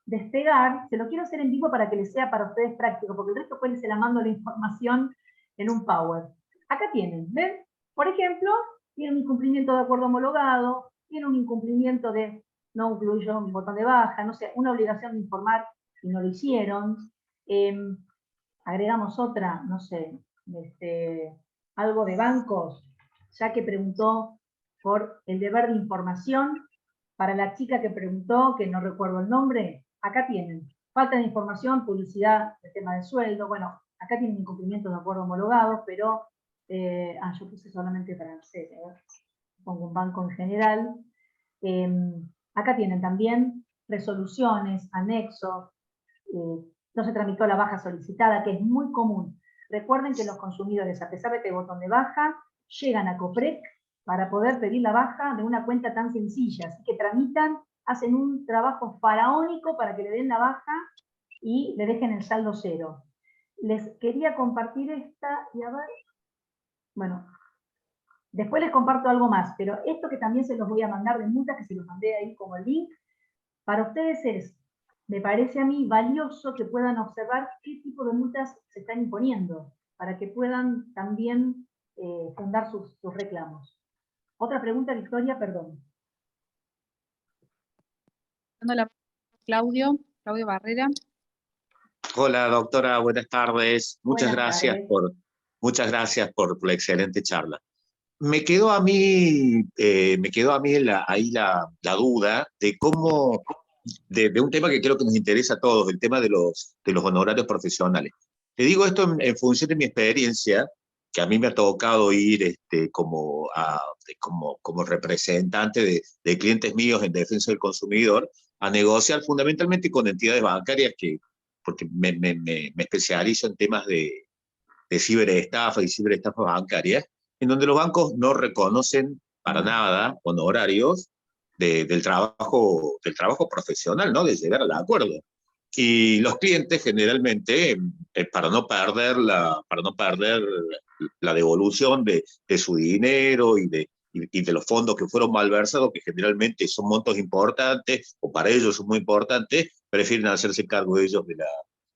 B: despegar, se lo quiero hacer en vivo para que les sea para ustedes práctico, porque el resto pues se la mando la información en un Power. Acá tienen, ¿ven? Por ejemplo, tiene un incumplimiento de acuerdo homologado, tiene un incumplimiento de no incluyó un botón de baja, no sé, una obligación de informar y no lo hicieron. Agregamos otra, no sé, algo de bancos, ya que preguntó por el deber de información, para la chica que preguntó, que no recuerdo el nombre, acá tienen, falta de información, publicidad, el tema de sueldo, bueno, acá tienen incumplimiento de acuerdo homologado, pero, yo puse solamente francés, pongo un banco en general. Acá tienen también resoluciones, anexos, no se tramitó la baja solicitada, que es muy común. Recuerden que los consumidores, a pesar de que hay botón de baja, llegan a COPREC para poder pedir la baja de una cuenta tan sencilla. Así que tramitan, hacen un trabajo faraónico para que le den la baja y le dejen el saldo cero. Les quería compartir esta, y a ver, bueno, después les comparto algo más, pero esto que también se los voy a mandar de multas, que se los mandé ahí como el link, para ustedes es, me parece a mí valioso que puedan observar qué tipo de multas se están imponiendo, para que puedan también fundar sus reclamos. Otra pregunta, Victoria, perdón.
E: Claudio Barrera.
G: Hola, doctora, buenas tardes. Muchas
B: Buenas
G: gracias
B: tardes.
G: muchas gracias por la excelente charla. Me quedó a mí, ahí la duda de cómo, de un tema que creo que nos interesa a todos, el tema de los honorarios profesionales. Te digo esto en función de mi experiencia, que a mí me ha tocado ir como representante de clientes míos en defensa del consumidor a negociar fundamentalmente con entidades bancarias porque me especializo en temas de ciberestafa y ciberestafa bancarias, en donde los bancos no reconocen para nada honorarios del trabajo profesional, ¿no? De llegar al acuerdo. Y los clientes generalmente, para no perder la devolución de su dinero y de los fondos que fueron malversados, que generalmente son montos importantes, o para ellos son muy importantes, prefieren hacerse cargo de ellos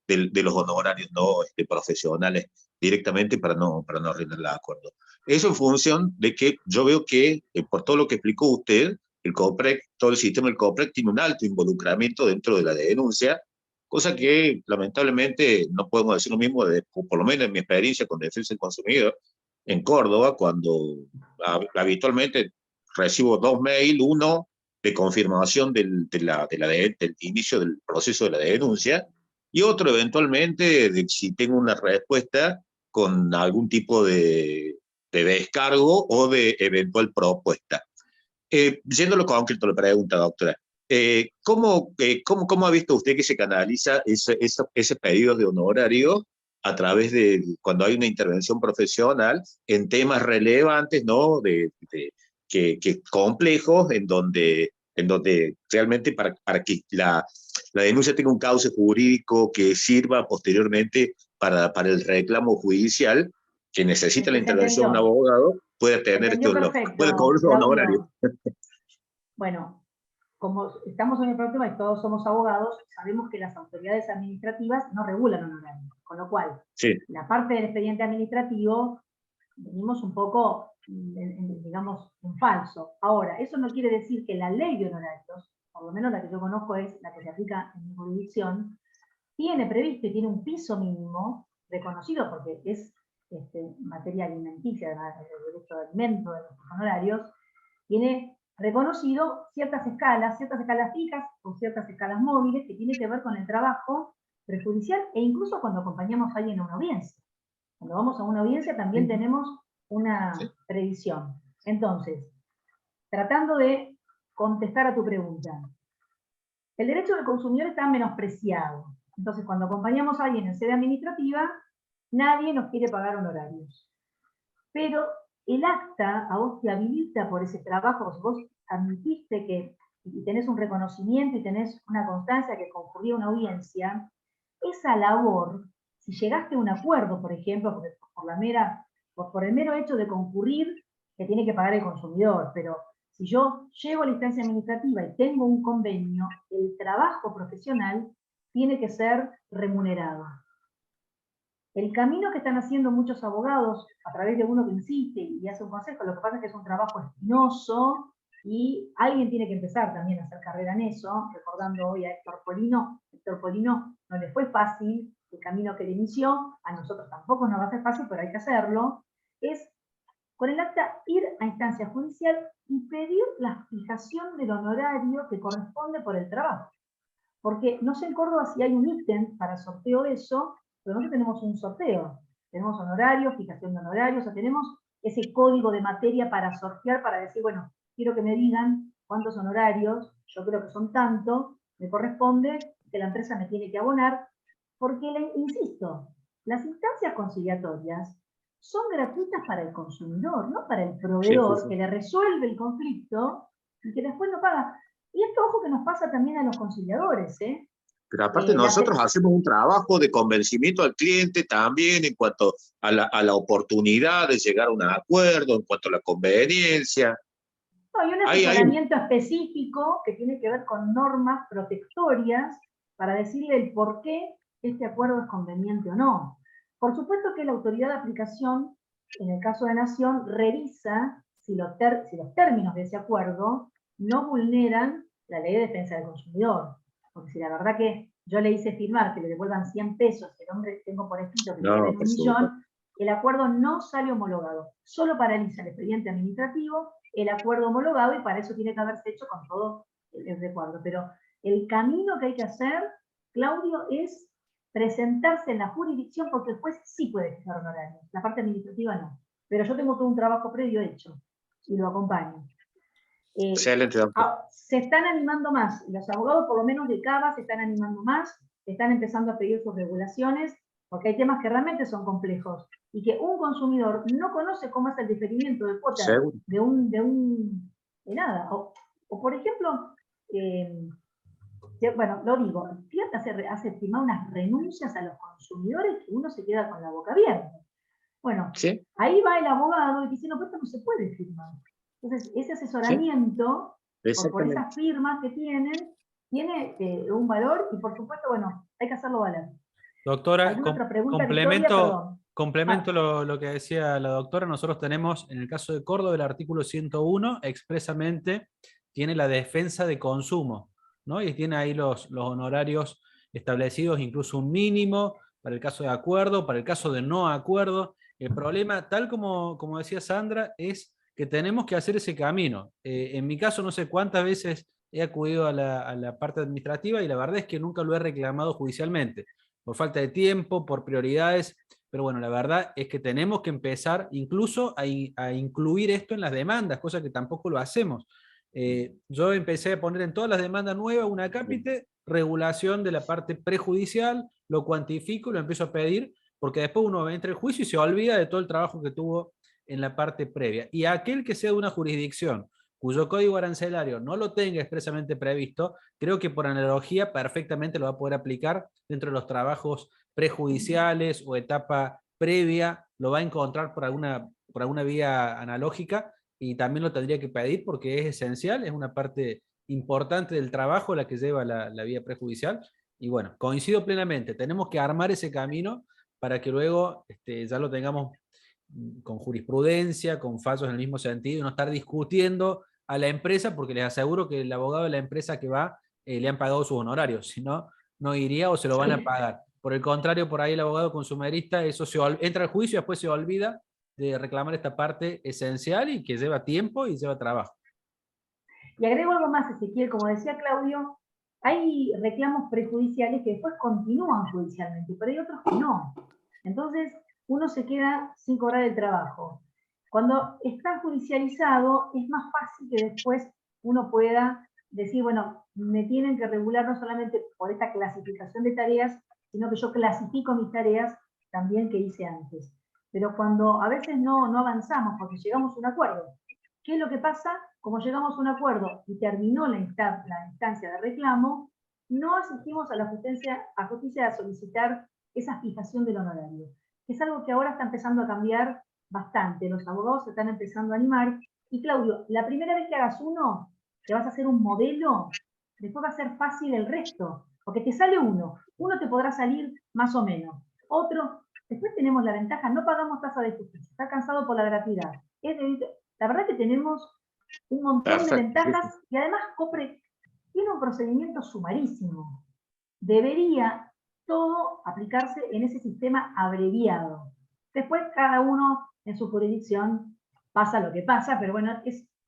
G: de los honorarios no profesionales directamente para no arruinar el acuerdo. Eso en función de que yo veo que, por todo lo que explicó usted, el COPREC, todo el sistema del COPREC tiene un alto involucramiento dentro de la denuncia, cosa que lamentablemente no podemos decir lo mismo, por lo menos en mi experiencia con defensa del consumidor, en Córdoba, cuando habitualmente recibo 2 mails, uno de confirmación del inicio del proceso de la denuncia, y otro eventualmente de si tengo una respuesta con algún tipo de descargo o de eventual propuesta. Yendo a lo concreto, la pregunta, doctora, ¿cómo ha visto usted que se canaliza ese pedido de honorario a través de cuando hay una intervención profesional en temas relevantes, ¿no? Que complejos, en donde realmente para que la denuncia tenga un cauce jurídico que sirva posteriormente para el reclamo judicial, que necesita la
B: Se
G: intervención de un
B: entendió.
G: abogado, pueda
B: Se
G: tener
B: entendió
G: puede cobrar
B: perfecto,
G: su honorario?
B: Claudio. Bueno, como estamos en el problema y todos somos abogados, sabemos que las autoridades administrativas no regulan honorarios, con lo cual,
G: Sí.
B: la parte del expediente administrativo, venimos un poco, digamos, en falso. Ahora, eso no quiere decir que la ley de honorarios, por lo menos la que yo conozco es la que se aplica en mi jurisdicción, tiene previsto y tiene un piso mínimo reconocido, porque es materia alimenticia, además del derecho de alimento, de los honorarios, tiene reconocido ciertas escalas fijas o ciertas escalas móviles que tienen que ver con el trabajo prejudicial e incluso cuando acompañamos a alguien a una audiencia. Cuando vamos a una audiencia también tenemos una previsión. Entonces, tratando de contestar a tu pregunta, el derecho del consumidor está menospreciado. Entonces, cuando acompañamos a alguien en sede administrativa, nadie nos quiere pagar honorarios. Pero el acta a vos te habilita por ese trabajo, vos admitiste que y tenés un reconocimiento y tenés una constancia que concurría a una audiencia, esa labor, si llegaste a un acuerdo, por ejemplo, por el mero hecho de concurrir, que tiene que pagar el consumidor, pero si yo llego a la instancia administrativa y tengo un convenio, el trabajo profesional tiene que ser remunerado. El camino que están haciendo muchos abogados, a través de uno que insiste y hace un consejo, lo que pasa es que es un trabajo espinoso, y alguien tiene que empezar también a hacer carrera en eso, recordando hoy a Héctor Polino. Héctor Polino no le fue fácil el camino que le inició, a nosotros tampoco nos va a ser fácil, pero hay que hacerlo, es con el acta ir a instancia judicial y pedir la fijación del honorario que corresponde por el trabajo. Porque no sé en Córdoba si hay un ítem para sorteo de eso, pero nosotros tenemos un sorteo. Tenemos honorarios, fijación de honorarios, o sea, tenemos ese código de materia para sortear, para decir, bueno, quiero que me digan cuántos honorarios, yo creo que son tanto, me corresponde, que la empresa me tiene que abonar, porque, insisto, las instancias conciliatorias son gratuitas para el consumidor, no para el proveedor, que le resuelve el conflicto y que después no paga. Y esto, ojo, que nos pasa también a los conciliadores, ¿eh?
G: Pero aparte nosotros hacemos un trabajo de convencimiento al cliente también en cuanto a la oportunidad de llegar a un acuerdo, en cuanto a la conveniencia.
B: No, hay un asesoramiento específico que tiene que ver con normas protectorias para decirle el por qué este acuerdo es conveniente o no. Por supuesto que la autoridad de aplicación, en el caso de Nación, revisa si los términos de ese acuerdo no vulneran la ley de defensa del consumidor. Porque si la verdad que yo le hice firmar que le devuelvan 100 pesos, el hombre tengo por escrito que le deben 1 millón, el acuerdo no sale homologado. Solo paraliza el expediente administrativo, el acuerdo homologado, y para eso tiene que haberse hecho con todo el recuerdo. Pero el camino que hay que hacer, Claudio, es presentarse en la jurisdicción, porque el juez sí puede fijar honorarios, la parte administrativa no. Pero yo tengo todo un trabajo previo hecho y lo acompaño.
G: Excelente, doctor.
B: Se están animando más, los abogados por lo menos de Cava se están animando más, están empezando a pedir sus regulaciones, porque hay temas que realmente son complejos, y que un consumidor no conoce cómo es el diferimiento de cuota de nada. O por ejemplo, bueno, lo digo, Fiat hace firmar unas renuncias a los consumidores que uno se queda con la boca abierta. Bueno, ¿sí? Ahí va el abogado y dice, no, pues esto no se puede firmar. Entonces, ese asesoramiento, ¿sí? por esas firmas que tienen, tiene un valor, y por supuesto, bueno, hay que hacerlo valer.
A: Doctora, complemento lo que decía la doctora. Nosotros tenemos, en el caso de Córdoba, el artículo 101, expresamente tiene la defensa de consumo, ¿no? Y tiene ahí los honorarios establecidos, incluso un mínimo para el caso de acuerdo, para el caso de no acuerdo. El problema, tal como decía Sandra, es que tenemos que hacer ese camino. En mi caso, no sé cuántas veces he acudido a la parte administrativa, y la verdad es que nunca lo he reclamado judicialmente, por falta de tiempo, por prioridades, pero bueno, la verdad es que tenemos que empezar incluso a incluir esto en las demandas, cosa que tampoco lo hacemos. Yo empecé a poner en todas las demandas nuevas un acápite, regulación de la parte prejudicial, lo cuantifico y lo empiezo a pedir, porque después uno entra al juicio y se olvida de todo el trabajo que tuvo en la parte previa. Y aquel que sea de una jurisdicción cuyo código arancelario no lo tenga expresamente previsto, creo que por analogía perfectamente lo va a poder aplicar dentro de los trabajos prejudiciales o etapa previa, lo va a encontrar por alguna vía analógica, y también lo tendría que pedir porque es esencial, es una parte importante del trabajo la que lleva la vía prejudicial. Y bueno, coincido plenamente, tenemos que armar ese camino para que luego ya lo tengamos con jurisprudencia, con fallos en el mismo sentido, y no estar discutiendo a la empresa, porque les aseguro que el abogado de la empresa que va le han pagado sus honorarios, si no, no iría o se lo van a pagar. Por el contrario, por ahí el abogado consumerista entra al juicio y después se olvida de reclamar esta parte esencial y que lleva tiempo y lleva trabajo.
B: Y agrego algo más, Ezequiel, como decía Claudio, hay reclamos prejudiciales que después continúan judicialmente, pero hay otros que no. Entonces, uno se queda sin cobrar el trabajo. Cuando está judicializado, es más fácil que después uno pueda decir, bueno, me tienen que regular no solamente por esta clasificación de tareas, sino que yo clasifico mis tareas también que hice antes. Pero cuando a veces no avanzamos porque llegamos a un acuerdo, ¿Qué es lo que pasa? Como llegamos a un acuerdo y terminó la instancia de reclamo, no asistimos a la justicia a solicitar esa fijación del honorario. Es algo que ahora está empezando a cambiar bastante. Los abogados se están empezando a animar. Y Claudio, la primera vez que hagas uno, que vas a hacer un modelo, después va a ser fácil el resto. Porque te sale uno te podrá salir más o menos. Otro, después tenemos la ventaja, no pagamos tasa de justicia, está alcanzado por la gratuidad. La verdad que tenemos un montón de ventajas y además COPREC tiene un procedimiento sumarísimo. Debería todo aplicarse en ese sistema abreviado. Después cada uno en su jurisdicción pasa lo que pasa, pero bueno,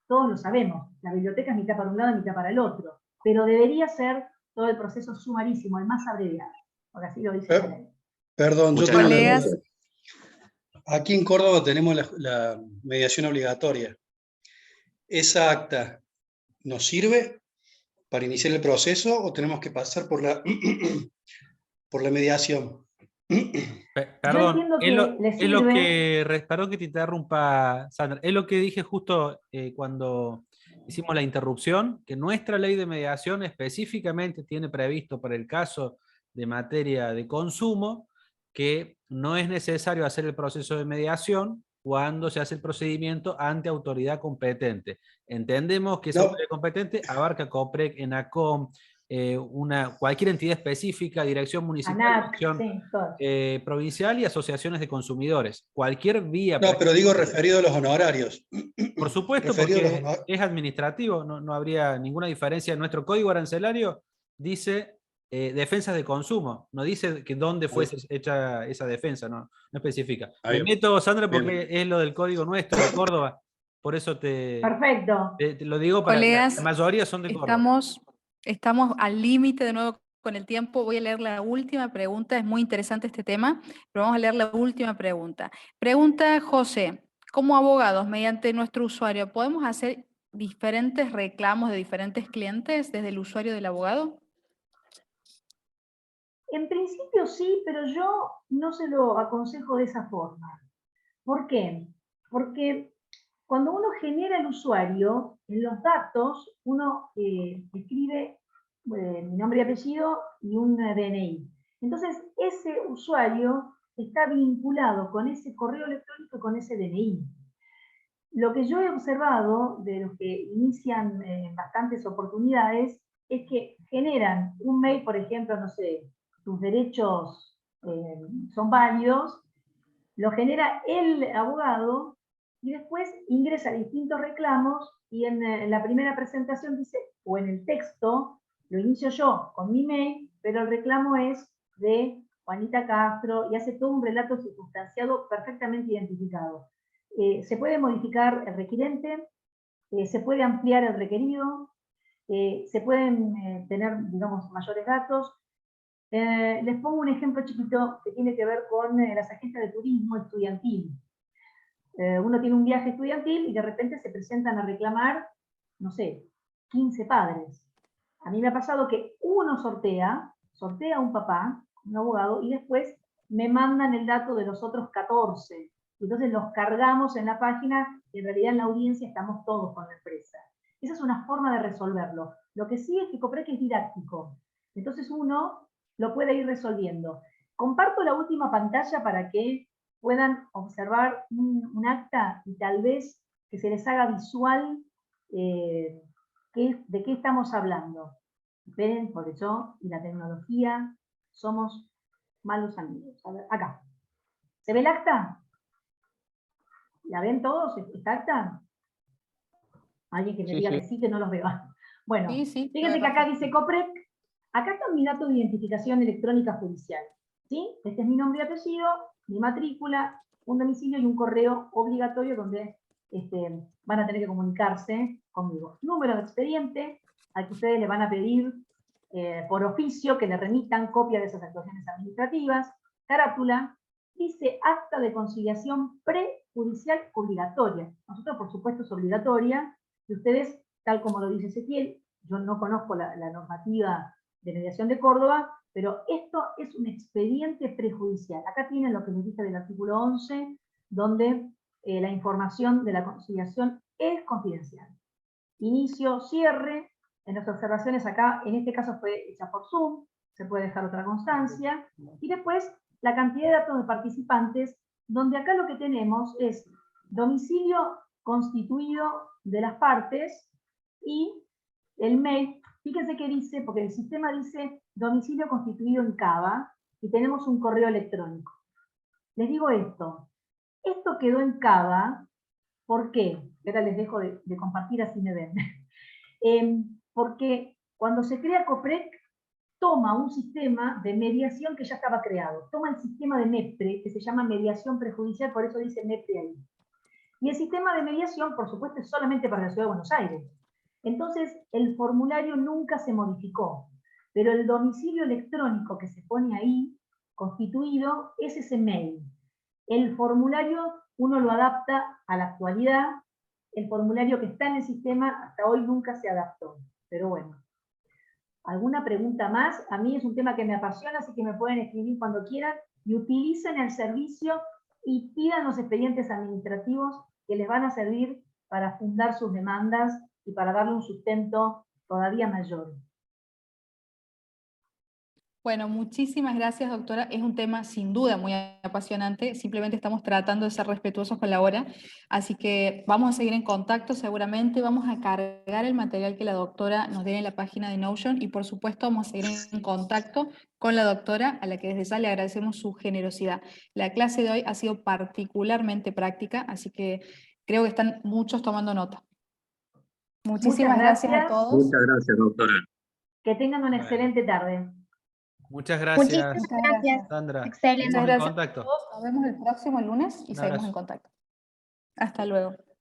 B: todos lo sabemos. La biblioteca es mitad para un lado y mitad para el otro. Pero debería ser todo el proceso sumarísimo, el más abreviado. Porque así lo dice la ley.
H: Perdón, yo
G: Muchas
H: tengo una
E: gracias.
H: duda. Aquí en Córdoba tenemos la mediación obligatoria. ¿Esa acta nos sirve para iniciar el proceso o tenemos que pasar por la, por la mediación?
A: Perdón,
B: entiendo que le
A: es lo
B: sirve.
A: que, perdón que te interrumpa, Sandra, es lo que dije justo cuando hicimos la interrupción, que nuestra ley de mediación específicamente tiene previsto para el caso de materia de consumo, que no es necesario hacer el proceso de mediación cuando se hace el procedimiento ante autoridad competente. Entendemos que esa
H: No.
A: autoridad competente abarca COPREC, ENACOM, cualquier entidad específica, dirección municipal,
B: ANAC,
A: dirección
B: sí, todas.
A: provincial y asociaciones de consumidores. Cualquier vía.
H: No, pero digo referido a los honorarios.
A: Por supuesto,
H: Referido a los
A: porque es administrativo, no habría ninguna diferencia. Nuestro código arancelario dice defensas de consumo, no dice que dónde fuese hecha esa defensa, no especifica.
H: Ahí
A: Me
H: va.
A: meto, Sandra, porque
H: Bien.
A: es lo del código nuestro de Córdoba, por eso
B: Perfecto.
A: te lo digo, para
E: Colegas,
A: la mayoría son de Córdoba.
E: Estamos al límite de nuevo con el tiempo. Voy a leer la última pregunta. Es muy interesante este tema, pero vamos a leer la última pregunta. Pregunta José. Como abogados, mediante nuestro usuario, ¿podemos hacer diferentes reclamos de diferentes clientes desde el usuario del abogado?
B: En principio sí, pero yo no se lo aconsejo de esa forma. ¿Por qué? Porque cuando uno genera el usuario, en los datos uno escribe mi nombre y apellido y un DNI. Entonces, ese usuario está vinculado con ese correo electrónico y con ese DNI. Lo que yo he observado de los que inician bastantes oportunidades es que generan un mail, por ejemplo, no sé, tus derechos son válidos, lo genera el abogado y después ingresa distintos reclamos y en la primera presentación dice, o en el texto, lo inicio yo con mi mail, pero el reclamo es de Juanita Castro y hace todo un relato circunstanciado perfectamente identificado. Se puede modificar el requirente, se puede ampliar el requerido, se pueden tener, digamos, mayores datos. Les pongo un ejemplo chiquito que tiene que ver con las agencias de turismo estudiantil. Uno tiene un viaje estudiantil y de repente se presentan a reclamar, no sé, 15 padres. A mí me ha pasado que uno sortea a un papá, un abogado, y después me mandan el dato de los otros 14. Entonces los cargamos en la página y en realidad en la audiencia estamos todos con la empresa. Esa es una forma de resolverlo. Lo que sí es que COPREC es didáctico. Entonces uno lo puede ir resolviendo. Comparto la última pantalla para que puedan observar un acta y tal vez que se les haga visual de qué estamos hablando. Esperen, porque yo y la tecnología somos malos amigos. A ver, acá. ¿Se ve el acta? ¿La ven todos? ¿Está acta? Alguien que me diga que sí, que no los veo. Bueno,
E: Sí,
B: fíjense que acá dice COPREC. Acá está mi dato de identificación electrónica judicial. ¿Sí? Este es mi nombre y apellido, mi matrícula, un domicilio y un correo obligatorio donde van a tener que comunicarse conmigo. Número de expediente, al que ustedes le van a pedir por oficio que le remitan copia de esas actuaciones administrativas. Carátula, dice acta de conciliación prejudicial obligatoria. Nosotros, por supuesto, es obligatoria, y ustedes, tal como lo dice Ezequiel, yo no conozco la normativa de mediación de Córdoba, pero esto es un expediente prejudicial. Acá tienen lo que les dije del artículo 11, donde la información de la conciliación es confidencial. Inicio, cierre, en las observaciones acá, en este caso fue hecha por Zoom, se puede dejar otra constancia, y después la cantidad de datos de participantes, donde acá lo que tenemos es domicilio constituido de las partes y el mail. Fíjense que dice, porque el sistema dice domicilio constituido en Cava, y tenemos un correo electrónico. Les digo esto quedó en Cava, ¿por qué? Ahora les dejo de compartir, así me ven. Porque cuando se crea COPREC, toma un sistema de mediación que ya estaba creado, toma el sistema de MEPRE, que se llama mediación prejudicial, por eso dice MEPRE ahí. Y el sistema de mediación, por supuesto, es solamente para la Ciudad de Buenos Aires. Entonces, el formulario nunca se modificó, pero el domicilio electrónico que se pone ahí, constituido, es ese mail. El formulario uno lo adapta a la actualidad, el formulario que está en el sistema hasta hoy nunca se adaptó, pero bueno. ¿Alguna pregunta más? A mí es un tema que me apasiona, así que me pueden escribir cuando quieran, y utilicen el servicio y pidan los expedientes administrativos que les van a servir para fundar sus demandas y para darle un sustento todavía mayor.
E: Bueno, muchísimas gracias, doctora. Es un tema sin duda muy apasionante. Simplemente estamos tratando de ser respetuosos con la hora. Así que vamos a seguir en contacto seguramente. Vamos a cargar el material que la doctora nos dé en la página de Notion y por supuesto vamos a seguir en contacto con la doctora, a la que desde ya le agradecemos su generosidad. La clase de hoy ha sido particularmente práctica, así que creo que están muchos tomando nota. Muchísimas gracias a todos.
G: Muchas gracias, doctora.
B: Que tengan una excelente tarde.
A: Muchas gracias,
E: Muchas gracias.
A: Sandra.
E: Excelente.
A: Estamos en
E: Gracias
A: contacto.
E: a todos. Nos vemos el próximo lunes y
A: Un
E: seguimos
A: abrazo.
E: en contacto. Hasta luego.